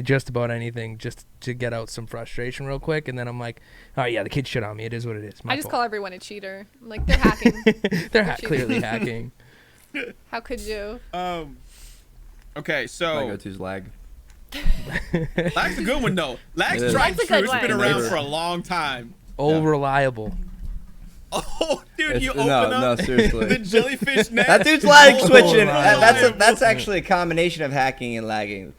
just about anything just to get out some frustration real quick, and then I'm like, oh yeah, the kid shit on me. It is what it is. My I just fault. call everyone a cheater. I'm like, they're hacking. They're cheating. clearly hacking. How could you? okay, My so go-to's lag. Lag's a good one though. Lag's It is. tried and That's a true. good It's been one. around Never. for a long time. All Yeah. reliable. Oh, dude, you It's- open no, up seriously. the jellyfish net. That dude's lag Oh, switching. reliable. That's actually a combination of hacking and lagging.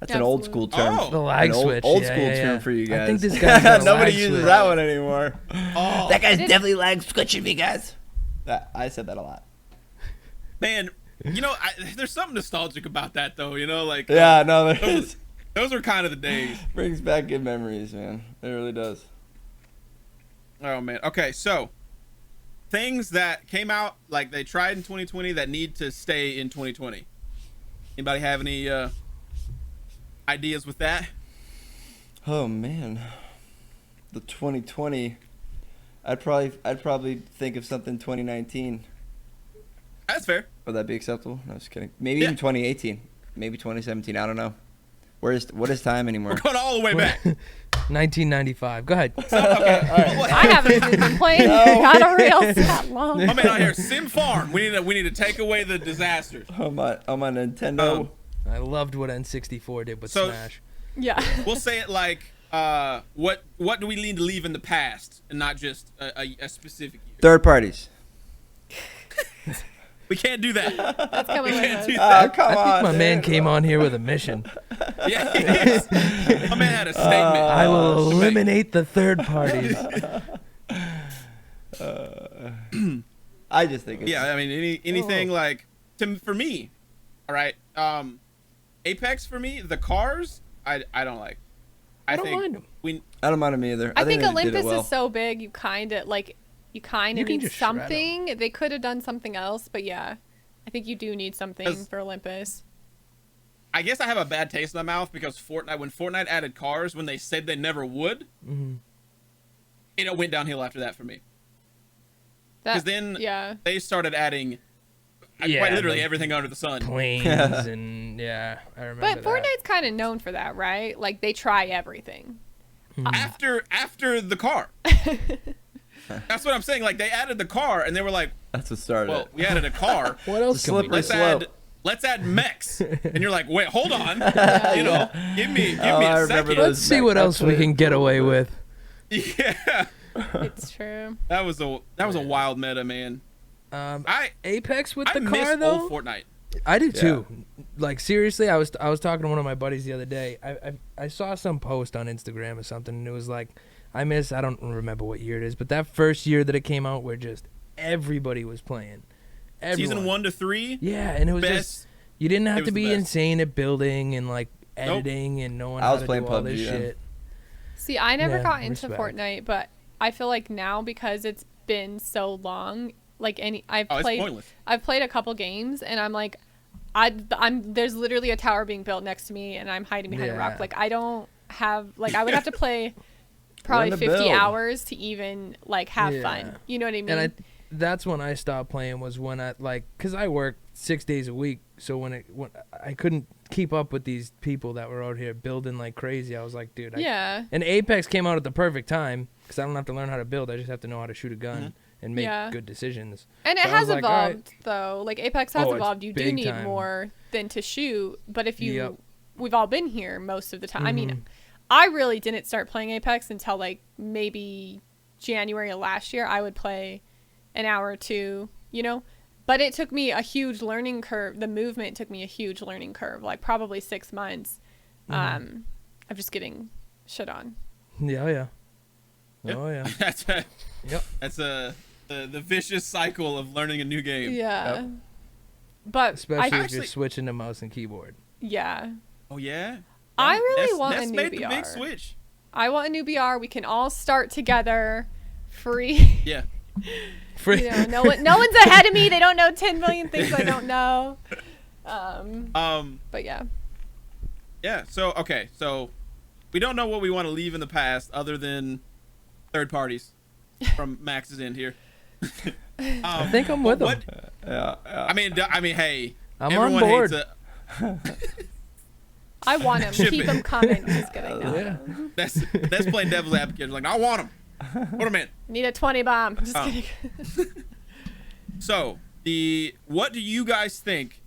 That's an old school term. Oh. The lag An switch. old yeah, school yeah, term yeah. for you guys. I think this guy's got a Nobody lag uses switch. that one anymore. Oh, That guy's definitely lag switching me, guys. I said that a lot. man, you know, there's something nostalgic about that though. You know, like Yeah, no, there is. those were kind of the days. Brings back good memories, man. It really does. Oh man. Okay, so things that came out like they tried in 2020 that need to stay in 2020. Anybody have any ideas with that? Oh man, the 2020. I'd probably think of something 2019. That's fair. Would that be acceptable? No, just kidding. Maybe Yeah. even 2018. Maybe 2017. I don't know. What is time anymore? We're going all the way back. 1995. Go ahead. So, okay. I haven't been playing No. Battle Royales that long. My man out here, Sim Farm. We need to take away the disasters. On my Nintendo. I loved what N64 did with So- Smash. Yeah. We'll say it like, what do we need to leave in the past and not just a specific year? Third parties. We can't do that. That's coming We with can't us. do that. Come I on. think my man dude. came on here with a mission. Yeah, my man had a statement. I will to make. eliminate the third parties. I just think it's Yeah, I mean anything like for me, all right. Apex for me, the cars I don't like. I don't think mind 'em. we I don't mind them either. I think they did it Olympus well. is so big, you kind of like you kind You of can need just shred 'em. something. They could have done something else, but yeah, I think you do need something 'Cause- for Olympus. I guess I have a bad taste in my mouth because when Fortnite added cars, when they said they never would, it went downhill after that for me. Because then yeah, they started adding Yeah, quite literally like everything under the sun. planes and I remember but that. Fortnite's kind of known for that, right? Like they try everything. After the car. That's what I'm saying. Like they added the car and they were like, That's what started well, it. we added a car. What else can we do? slippery slope. Let's add mechs. And you're like, wait, hold on. You know, give me I a remember second. those Let's see what else we can get away with. Yeah. It's true. That was a wild meta, man. Apex with I the miss car though. old Fortnite. I do too. Like seriously, I was talking to one of my buddies the other day. I saw some post on Instagram or something, and it was like, I don't remember what year it is, but that first year that it came out, where just everybody was playing. Everyone. Season 1 to 3. Yeah, and it was best. just you didn't have It was to the be best. insane at building and like editing and knowing I how was to playing do all this PUBG then. shit. See, I never Yeah, got into respect. Fortnite, but I feel like now because it's been so long, like I've It's played pointless. I've played a couple games and I'm like I'm there's literally a tower being built next to me and I'm hiding behind a rock. Yeah. Like I don't have like I would have to play probably Learn to 50 build. hours to even like have Yeah. fun. You know what I mean? And that's when I stopped playing, was when I cause I work 6 days a week, so when I couldn't keep up with these people that were out here building like crazy. I was like, dude. yeah. And Apex came out at the perfect time because I don't have to learn how to build. I just have to know how to shoot a gun and make Yeah. good decisions. And it So I has was like, all right. evolved though. Like Apex has Oh, it's evolved. You do big need time. more than to shoot, but if you Yep. we've all been here most of the time. I Mhm. mean, I really didn't start playing Apex until like maybe January of last year. I would play an hour or two, you know, but it took me a huge learning curve. The movement took me a huge learning curve, like probably 6 months. Mm-hmm. Of just getting shit on. Yeah, yeah. Yep. Oh yeah. That's the vicious cycle of learning a new game. Yeah. Yep. But Especially if actually- you're switching to mouse and keyboard. yeah. Oh yeah. I really Ness- want Ness a new made the VR. big switch. I want a new BR. We can all start together, free. Yeah. You know, no one's ahead of me. They don't know 10 million things I don't know. But yeah. Yeah. So we don't know what we want to leave in the past other than third parties from Max's end here. I think I'm with him. Yeah. I mean, hey, I'm everyone on board. hates I want them. Ship Keep it. them coming. Just kidding. No. Yeah. that's playing devil's advocate. Like, I want them. Put them in. Need a 20 bomb. Just Oh. kidding. So what do you guys think?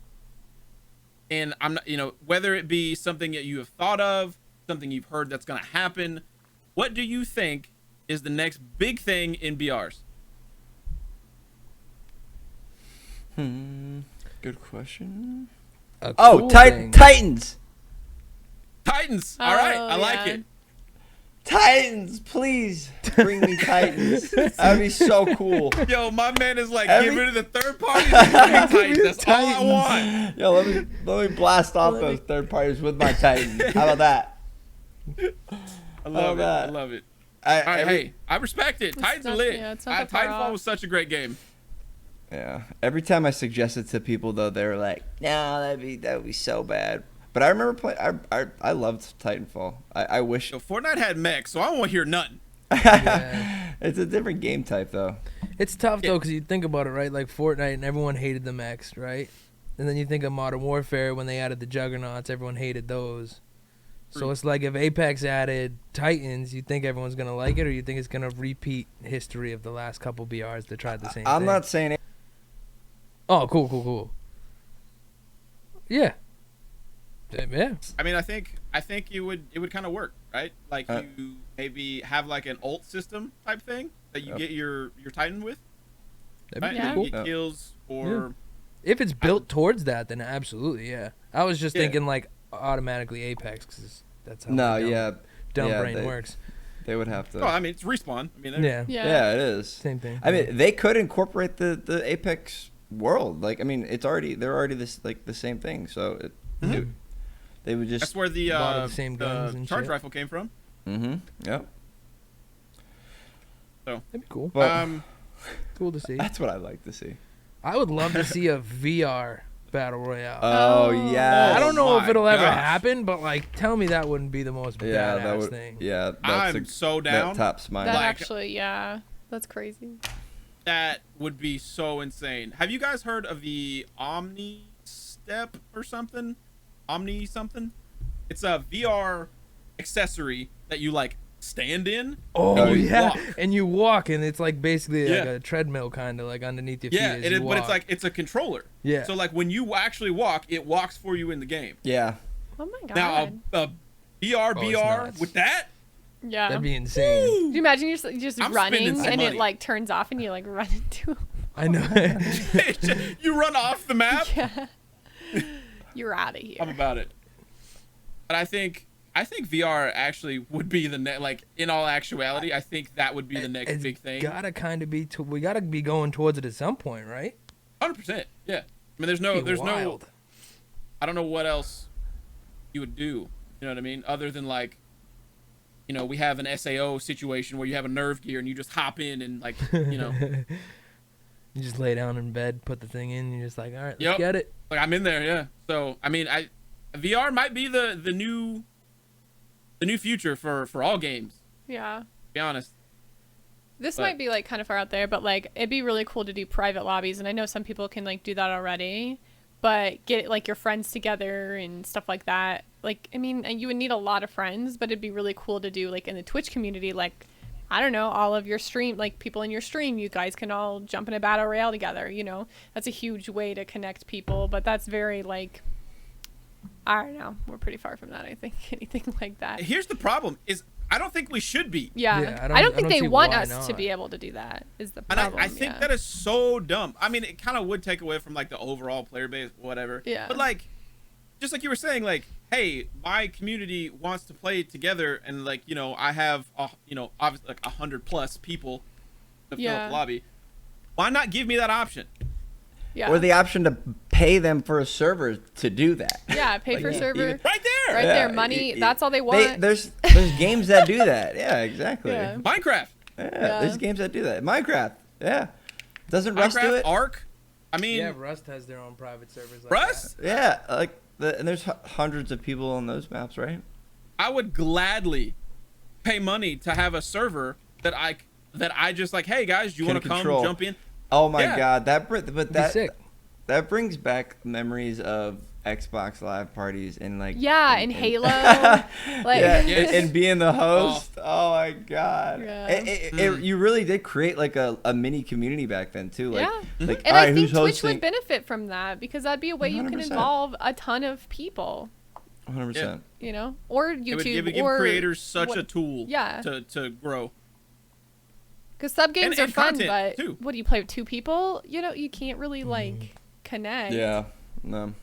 And I'm not, whether it be something that you have thought of, something you've heard that's gonna happen. What do you think is the next big thing in BRs? Good question. A Oh, cool thing. Titans. Titans. All right, I like yeah. it. Titans, please bring me Titans. That'd be so cool. Yo, my man is like, Every- get rid of the third parties and bring Titans. That's all I want. Yo, let me blast off those third parties with my Titan. How about that? I love it. I that? love it. All right, hey, I respect it. Titans are not- lit. yeah, it's not that far Titanfall off. was such a great game. Yeah. Every time I suggest it to people, though, they were like, "No, that would be so bad." But I remember playing. I loved Titanfall. I wish. So Fortnite had mechs, so I don't want to hear nothing. Yeah. It's a different game type, though. It's tough though, because you think about it, right? Like Fortnite, and everyone hated the mechs, right? And then you think of Modern Warfare when they added the Juggernauts, everyone hated those. So it's like if Apex added Titans, you think everyone's gonna like it, or you think it's gonna repeat history of the last couple BRs that tried the same thing? I'm not saying it. Oh, cool. Yeah. Yeah. I mean, I think it would kind of work, right? Like you maybe have like an ult system type thing that you get your Titan with, That'd right? be Yeah. You cool. get kills or If it's built towards that, then absolutely, yeah. I was just Yeah. thinking like automatically Apex, because that's how No, my dumb yeah, brain works. They would have to. well, I mean, it's respawn. I mean, Yeah. Yeah, it is. Same thing. I mean, they could incorporate the Apex world. Like, I mean, they're already this like the same thing. So they would just. that's where the lot of the same guns and charge shit. rifle came from. Yep. So That'd be cool. But Cool to see. That's what I'd like to see. I would love to see a VR battle royale. Oh yeah. I don't know if it'll ever gosh. happen, but like, tell me that wouldn't be the most Yeah, badass that would. thing. Yeah, that's I'm so down. That tops mine. That Like- actually, yeah, that's crazy. That would be so insane. Have you guys heard of the Omni Step or something? Omni something? It's a VR accessory that you like stand in. Oh and you yeah, walk. and you walk, and it's like basically like Yeah. a treadmill kind of like underneath your Yeah, feet. but it's walk. like it's a controller. Yeah. So like when you actually walk, it walks for you in the game. Yeah. Oh my god. Now a VR Oh, it's BR nuts. with that, yeah. That'd be insane. Can you imagine you're just I'm running spending some and it money. like turns off and you like run into I know. you run off the map. yeah. You're out of here. I'm about it. But I think VR actually would be the next. Like in all actuality, I think that would be the next It's big thing. gotta kind of be. We gotta be going towards it at some point, right? 100%. Yeah. I mean, there's Be no. wild. I don't know what else you would do. You know what I mean? Other than like, you know, we have an SAO situation where you have a nerve gear and you just hop in and like, you know, You just lay down in bed, put the thing in, and you're just like, all right, let's Yep. get it. like I'm in there. Yeah. So I mean, VR might be the new future for all games. Yeah. To be honest. This But- might be like kind of far out there, but like it'd be really cool to do private lobbies, and I know some people can like do that already, but get like your friends together and stuff like that. Like, I mean, you would need a lot of friends, but it'd be really cool to do like in the Twitch community, like, I don't know, all of your stream, like people in your stream, you guys can all jump in a battle royale together, you know? That's a huge way to connect people, but that's very like, I don't know, we're pretty far from that, I think, anything like that. Here's the problem: is I don't think we should be. Yeah, Yeah, I don't I think don't they see want why us to not. be able to do that, is the And problem. I think yeah. that is so dumb. I mean, it kind of would take away from like the overall player base, whatever. Yeah. But like, just like you were saying, like, hey, my community wants to play together, and like, you know, I have, you know, obviously like 100+ people to fill Yeah. up the lobby. Why not give me that option? Yeah. Or the option to pay them for a server to do that. Yeah, pay for Like, server. even- Right there. Right there, money, that's all they want. There's games that do that. Yeah, exactly. Yeah. Minecraft. Yeah, there's games that do that. Minecraft. Yeah. Doesn't Rust do Minecraft, it? Ark. I mean, Yeah, Rust has their own private servers. Like Rust. Yeah, like and there's hundreds of people on those maps, right? I would gladly pay money to have a server that I just like, hey guys, you Can want to come control. jump in? Oh my Yeah. god, but That'd be sick. that brings back memories of Xbox Live parties and like Yeah, and Halo. Like, yeah, Yes. and being the host. Oh, my god. Yeah. You really did create like a mini community back then too. Like, Yeah. like and all I right, think who's Twitch hosting? would benefit from that because that'd be a way you can 100%. involve a ton of people, 100%. you know, or It would YouTube, give or creators such what- a tool Yeah. to grow. Because sub games and are fun, content, but too. what do you play with 2 people? You know, you can't really like connect. Yeah. No.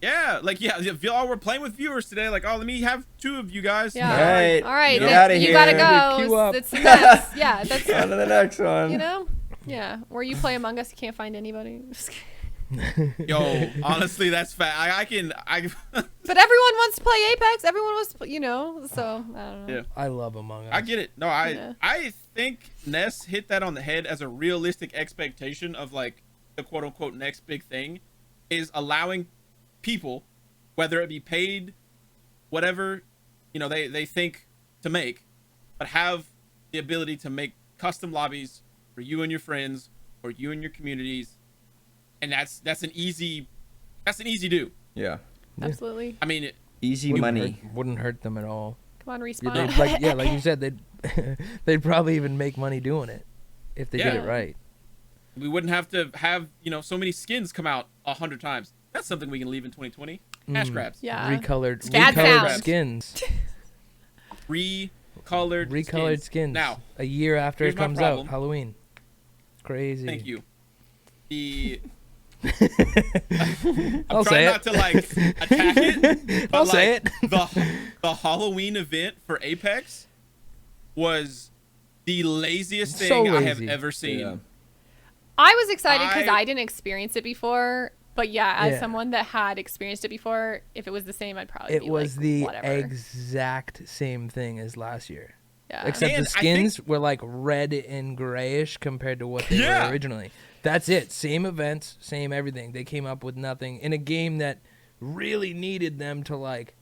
Yeah, like if y'all were playing with viewers today, like, oh, let me have 2 of you guys. Yeah. Right. All right, Get then outta you here. gotta Queue go. up. It's the next. Yeah, that's On to the next one. you know. Yeah, or you play Among Us, you can't find anybody. Yo, honestly, that's fat. I But everyone wants to play Apex. Everyone wants, to, you know. So I don't know. Yeah. I love Among Us. I get it. No, Yeah. I think Ness hit that on the head as a realistic expectation of like the quote unquote next big thing is allowing people, whether it be paid, whatever, you know, they think to make, but have the ability to make custom lobbies for you and your friends or you and your communities. And that's an easy do. Yeah. Absolutely. I mean, Easy Wouldn't money. wouldn't hurt them at all. Come on, They'd, respawn. like you said, they'd probably even make money doing it if they did Yeah. it right. we wouldn't have to have, you know, so many skins come out 100 times. That's something we can leave in 2020. Cash grabs. Yeah. Recolored Scat sounds. skins. Recolored skins. Now, a year after here's it my comes problem. out, Halloween. Crazy. thank you. The I'll I'm say trying it. not to like attack it. But I'll say like, it. the Halloween event for Apex was the laziest thing So I have lazy. ever seen. Yeah. I was excited because I- I didn't experience it before. But yeah, as Yeah. someone that had experienced it before, if it was the same, I'd probably It be was like, the whatever. exact same thing as last year. Yeah. Except And the I think- skins were like red and grayish compared to what they Yeah. were originally. That's it. Same events, same everything. They came up with nothing in a game that really needed them to like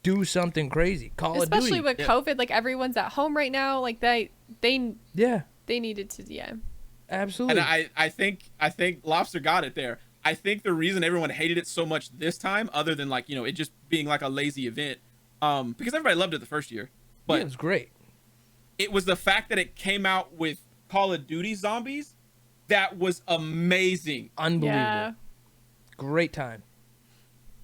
do something crazy. Call of Duty. Especially with Yeah. COVID, like everyone's at home right now. Like they Yeah, needed to, yeah. absolutely. And I think Lobster got it there. I think the reason everyone hated it so much this time, other than like, you know, it just being like a lazy event, because everybody loved it the first year, but yeah, it was great. it was the fact that it came out with Call of Duty Zombies that was amazing. Unbelievable. Yeah. Great time.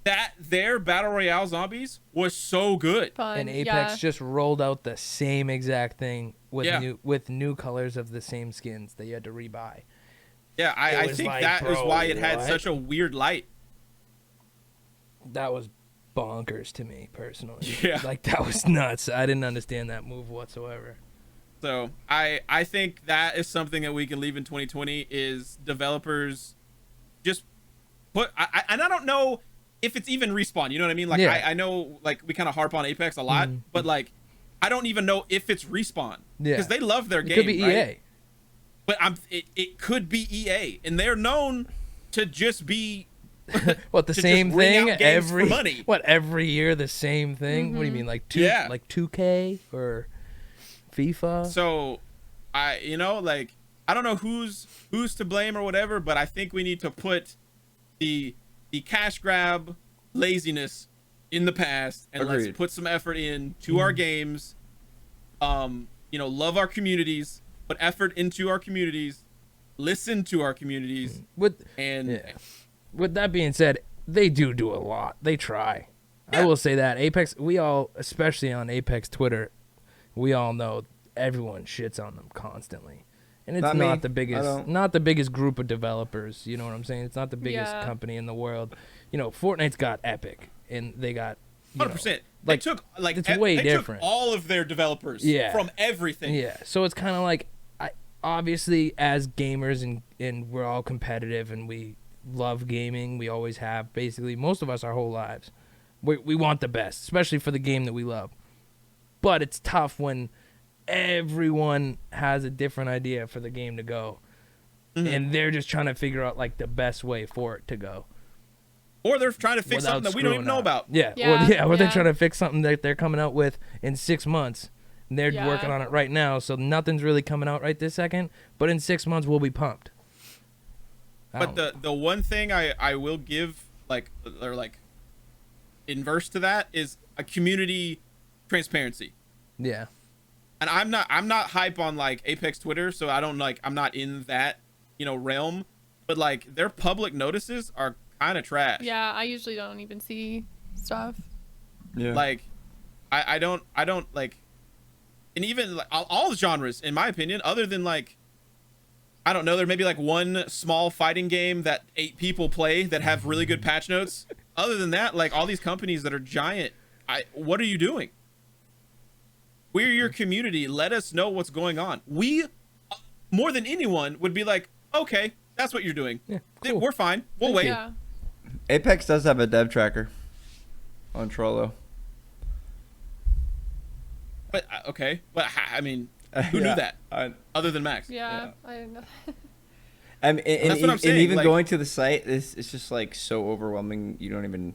That their Battle Royale Zombies was so good. Fun. And Apex yeah. just rolled out the same exact thing with Yeah. new colors of the same skins that you had to rebuy. Yeah, It I was think like, that is bro, why it had what? such a weird light. That was bonkers to me personally. Yeah. Like that was nuts. I didn't understand that move whatsoever. So I think that is something that we can leave in 2020 is developers just put and I don't know if it's even Respawn, you know what I mean? Like Yeah. I know like we kind of harp on Apex a lot, Mhm. but like I don't even know if it's Respawn Yeah. because they love their It game. could be right? EA. But it could be EA, and they're known to just be What the to same just wring thing out games for every money. What every year the same thing? What do you mean like Yeah. 2K or FIFA? So I like I don't know who's to blame or whatever, but I think we need to put the cash grab laziness in the past and let's Agreed. put some effort in to our games. Love our communities, put effort into our communities, listen to our communities, With and yeah. With that being said, they do a lot. They try. I Yeah. will say that Apex, we all, especially on Apex Twitter, we all know everyone shits on them constantly. And it's Not not, me. the I biggest, don't. not the biggest group of developers. You know what I'm saying? It's not the biggest Yeah. company in the world. You know, Fortnite's got Epic, and they got you know, 100%. like, they took like it's way they different. took all of their developers Yeah. from everything. Yeah, so it's kind of like, obviously as gamers and we're all competitive and we love gaming. We always have, basically, most of us our whole lives. We want the best, especially for the game that we love. But it's tough when everyone has a different idea for the game to go, and they're just trying to figure out like the best way for it to go. Or they're trying to fix without something that we don't screwing even know up. about. Yeah, Yeah, or they're yeah. trying to fix something that they're coming out with in 6 months. And they're Yeah. working on it right now, so nothing's really coming out right this second. But in 6 months, we'll be pumped. But the one thing I will give like inverse to that is a community transparency. Yeah. And I'm not hype on like Apex Twitter, so I don't I'm not in that, realm, but like their public notices are kind of trash. Yeah, I usually don't even see stuff. Yeah. Like I don't like, and even like, all genres in my opinion, other than like I don't know, there may be like one small fighting game that 8 people play that have really good patch notes. Other than that, like all these companies that are giant, what are you doing? We're your community. Let us know what's going on. We, more than anyone, would be like, okay, that's what you're doing. Yeah, cool. We're fine. We'll wait. Yeah. Apex does have a dev tracker on Trello. But okay, but I mean, who Yeah, knew that other than Max? Yeah. I didn't know. I mean, That's what I'm saying, and even like- going to the site, it's just like so overwhelming. You don't even.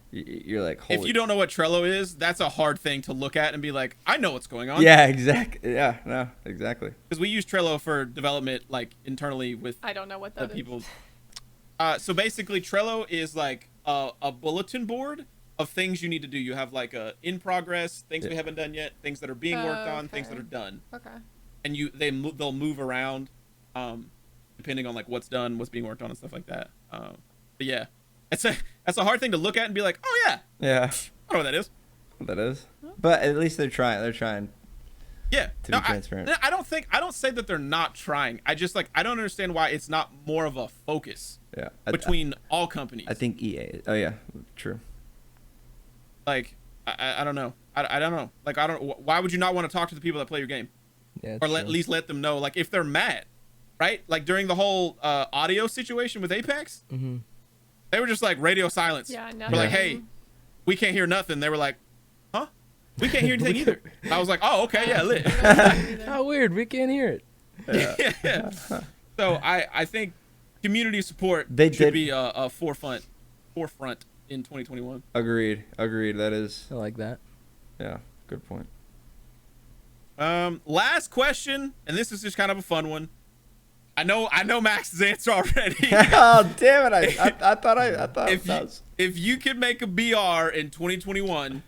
You're like, holy. If you don't know what Trello is, that's a hard thing to look at and be like, I know what's going on. Yeah, exactly. Yeah, no, exactly. Because we use Trello for development, like internally with I don't know what the that is. people. So basically, Trello is like a bulletin board of things you need to do. You have like a in progress, things we haven't done yet, things that are being worked on, things that Okay. are done, Okay. and they'll move around, depending on like what's done, what's being worked on, and stuff like that. But yeah, that's a hard thing to look at and be like, oh yeah, Yeah, I know what that is. that is. But at least they're trying. They're trying. Yeah, To be transparent. I don't say that they're not trying. I just I don't understand why it's not more of a focus Yeah. between all companies. I think EA. Oh yeah, true. Like I don't know. I don't know. Like why would you not want to talk to the people that play your game, Yeah. or at least let them know like if they're mad, right? Like during the whole audio situation with Apex, Mm-hmm. they were just like radio silence. Yeah. We're like, nothing. hey, we can't hear nothing. They were like, huh? We can't hear anything either. I was like, oh, okay, yeah, lit. How weird. We can't hear it. Yeah. So I think community support should be a forefront in 2021. Agreed. That is. I like that. Yeah. Good point. Last question, and this is just kind of a fun one. I know Max's answer already. Oh damn it! I thought if you could make a BR in 2021,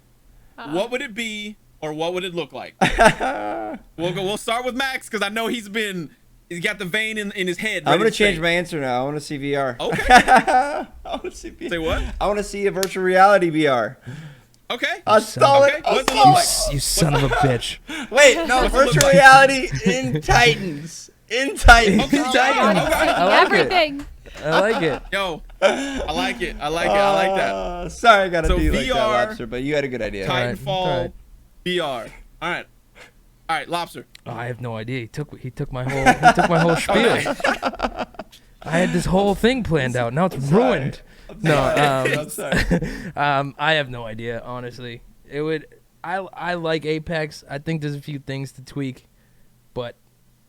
what would it be, or what would it look like? We'll start with Max because I know he's got the vein in his head. I'm gonna change my answer now. I want to see VR. Okay. I want to see VR. Say what? I want to see a virtual reality VR. Okay. I stole it. What's it look like? You son of a bitch. Wait, no, virtual reality in Titans. In Titans. Okay. I like Everything. it. I like it. Yo, I like it. I like that. Sorry, I gotta So be like that, VR, Lobster, but you had a good idea. Titanfall, Alright. VR. All right, Lobster. Oh, I have no idea. He took my whole spiel. I had this whole thing planned out. Now it's ruined. No, I'm sorry. I have no idea, honestly. I like Apex. I think there's a few things to tweak, but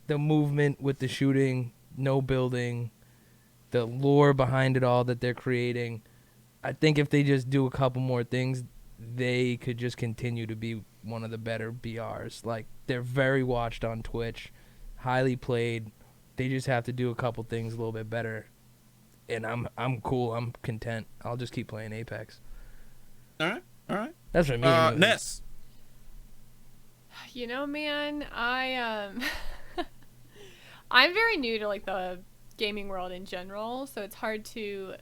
the movement with the shooting, no building, the lore behind it all that they're creating, I think if they just do a couple more things, they could just continue to be one of the better BRs. Like, they're very watched on Twitch, highly played. They just have to do a couple things a little bit better. And I'm cool. I'm content. I'll just keep playing Apex. All right. That's what I mean. Ness. You know, man, I'm very new to like the gaming world in general, so it's hard to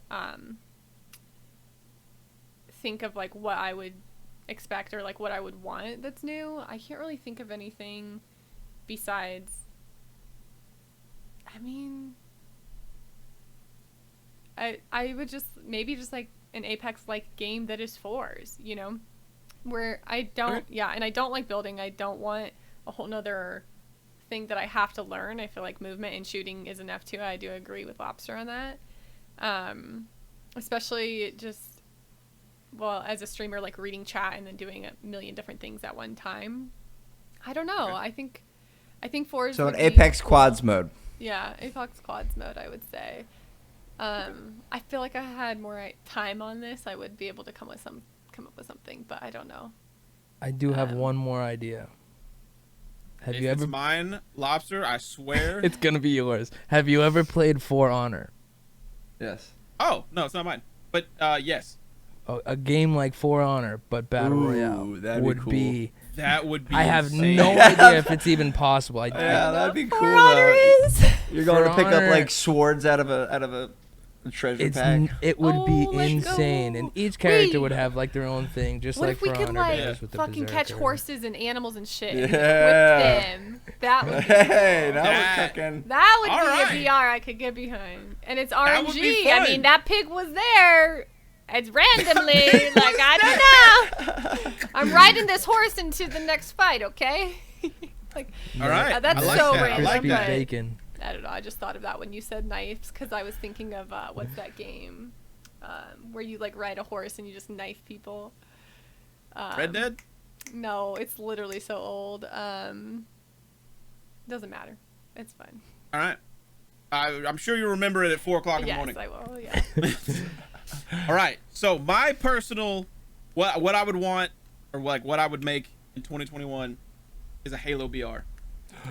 think of like what I would expect or like what I would want that's new. I can't really think of anything besides, I mean, I would just maybe just like an Apex like game that is fours, you know, where I don't and I don't like building. I don't want a whole nother thing that I have to learn. I feel like movement and shooting is enough too. I do agree with Lobster on that. Especially just, well, as a streamer, like reading chat and then doing a million different things at one time. I don't know. I think fours. So would an be Apex cool. quads mode. Yeah, Apex quads mode, I would say. I feel like I had more time on this. I would be able to come up with something, but I don't know. I do have one more idea. Have If you ever? It's mine, Lobster. I swear. It's gonna be yours. Have you ever played For Honor? Yes. Oh no, it's not mine. But yes. A game like For Honor, but Battle Royale that'd be would cool. be. That would be. I have insane. no idea if it's even possible. Yeah, that'd be cool. For Honor is. You're going For to pick up Honor- like swords out of a treasure pack. It would be Oh, let's insane, go. and each character Wait. would have like their own thing, just What like if we For could Honor like does with the fucking catch Berserker. horses and animals and shit and Yeah. equip them? That would be Hey, cool. now That- we're cooking. That would All be right. a VR I could get behind. And it's That would be RNG. I fun. mean, that pig was there. It's randomly. Like, I don't know. I'm riding this horse into the next fight, okay? Like, All right. That's I like so that. random, I like Crispy that. but- bacon. I don't know. I just thought of that when you said knives because I was thinking of what's that game where you like ride a horse and you just knife people. Red Dead. No, it's literally so old. Doesn't matter. It's fine. All right. I'm sure you remember it at 4 o'clock in the Yes, morning. I will. Yeah. All right. So my personal, what I would want, or like what I would make in 2021, is a Halo BR.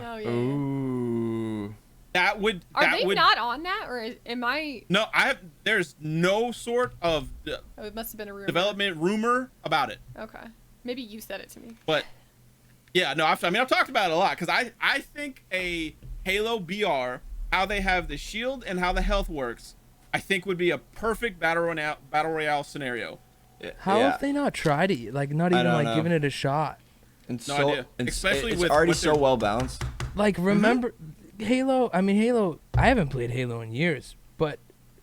Oh yeah. Ooh. That would. Are that they would, not on that, or am I? No, there's no sort of Oh, it must have been a rumor. development rumor about it. Okay. Maybe you said it to me. But yeah, no, I've talked about it a lot because I think a Halo BR, how they have the shield and how the health works, I think would be a perfect battle royale scenario. How have they not tried it? Like, not I even don't like know. giving it a shot. And No so, idea. and Especially it's with already what so they're- well balanced. Like, remember Halo? I mean, Halo. I haven't played Halo in years, but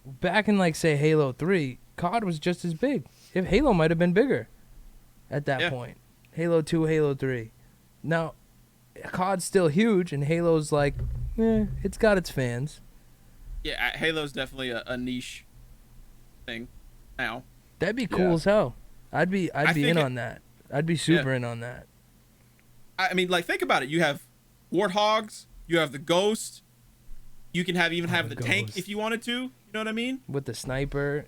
back in like say Halo 3, COD was just as big. If Halo might have been bigger at that point. Halo 2, Halo 3. Now, COD's still huge, and Halo's like, it's got its fans. Yeah, Halo's definitely a niche thing now. That'd be cool Yeah. as hell. I'd be think in it- on that. I'd be super in on that. I mean, like, think about it. You have warthogs. You have the ghost. You can even have the tank ghost. if you wanted to. You know what I mean? With the sniper,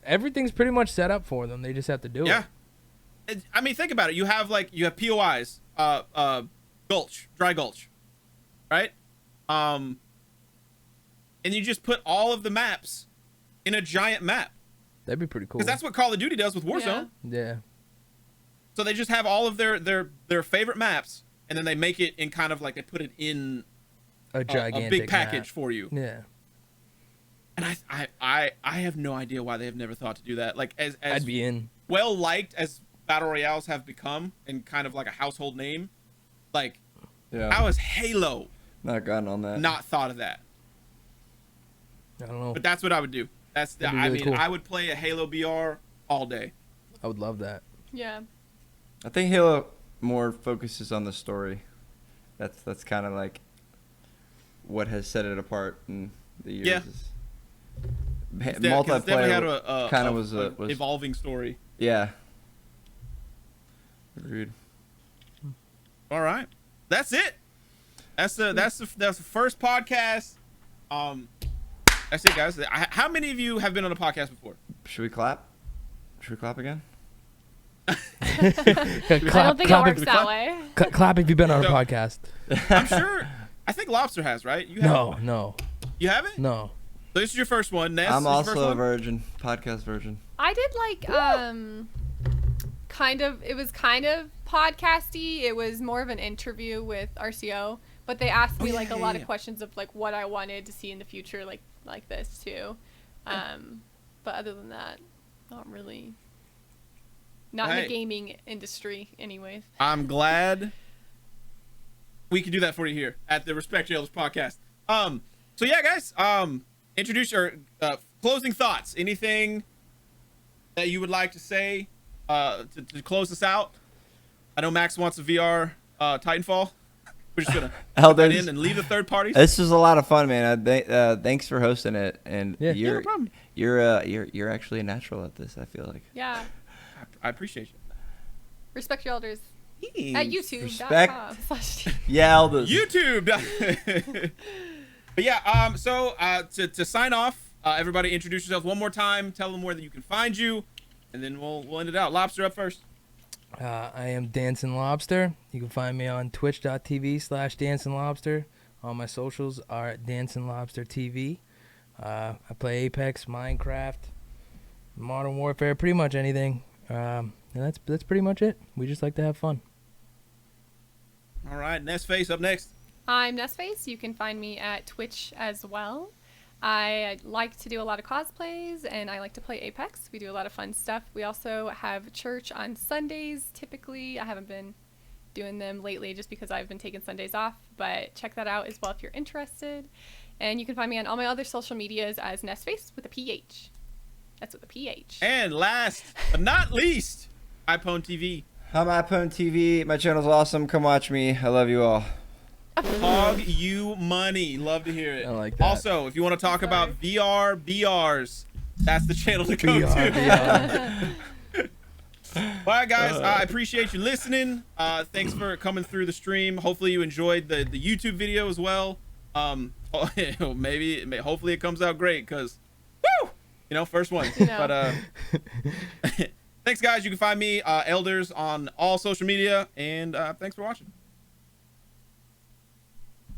everything's pretty much set up for them. They just have to do Yeah. it. I mean, think about it. You have POIs, dry gulch, right? And you just put all of the maps in a giant map. That'd be pretty cool. Because that's what Call of Duty does with Warzone. Yeah. So they just have all of their favorite maps, and then they make it in kind of like they put it in a gigantic a big package map. for you. Yeah. And I have no idea why they have never thought to do that. Like as I'd be in. Well liked as battle royales have become and kind of like a household name, like how has Halo not gotten on that? not thought of that? I don't know. But that's what I would do. I mean, cool. I would play a Halo BR all day. I would love that. Yeah. I think Halo more focuses on the story. That's kind of like what has set it apart in the years. Yeah. Multiplayer had a kind of was evolving story. Yeah. Agreed. All right, that's it. That's the first podcast. That's it, guys. How many of you have been on a podcast before? Should we clap? Should we clap again? I don't think it works that way. Clap if you've been on a So- podcast. I'm sure. I think Lobster has, right? You have? No. You haven't? No. So this is your first one. Ness, I'm this is your first also a one? virgin, podcast virgin. I did it was kind of podcasty. It was more of an interview with RCO, but they asked me a lot of questions of like what I wanted to see in the future, like this too. But other than that, not really. Not in the gaming industry, anyways. I'm glad we can do that for you here at the Respect Your Elders podcast. So yeah, guys, introduce your closing thoughts. Anything that you would like to say to close this out? I know Max wants a VR Titanfall. We're just gonna put that in and leave the third parties. This was a lot of fun, man. Thanks for hosting it, and no problem. you're actually a natural at this. I feel like. Yeah. I appreciate you. Respect Your Elders at YouTube.com/. Yeah, elders. YouTube. But yeah, so to sign off, everybody introduce yourself one more time. Tell them where that you can find you, and then we'll end it out. Lobster up first. I am DancinLobster. You can find me on twitch.tv/DancinLobster. All my socials are at DancinLobsterTV. I play Apex, Minecraft, Modern Warfare, pretty much anything. And that's pretty much it. We just like to have fun. All right, Nessphace up next. I'm Nessphace. You can find me at Twitch as well. I like to do a lot of cosplays, and I like to play Apex. We do a lot of fun stuff. We also have church on Sundays, typically. I haven't been doing them lately just because I've been taking Sundays off, but check that out as well if you're interested. And you can find me on all my other social medias as Nessphace with a PH. That's with a PH. And last but not least, IPWNEDTV. I'm IPWNEDTV. My channel's awesome. Come watch me. I love you all. Hog you money. Love to hear it. I like that. Also, if you want to talk about VR BRs, that's the channel to go to. All right, guys. I appreciate you listening. Thanks for coming through the stream. Hopefully you enjoyed the YouTube video as well. Hopefully it comes out great because, woo! First one. But thanks, guys. You can find me, Elders, on all social media. And thanks for watching.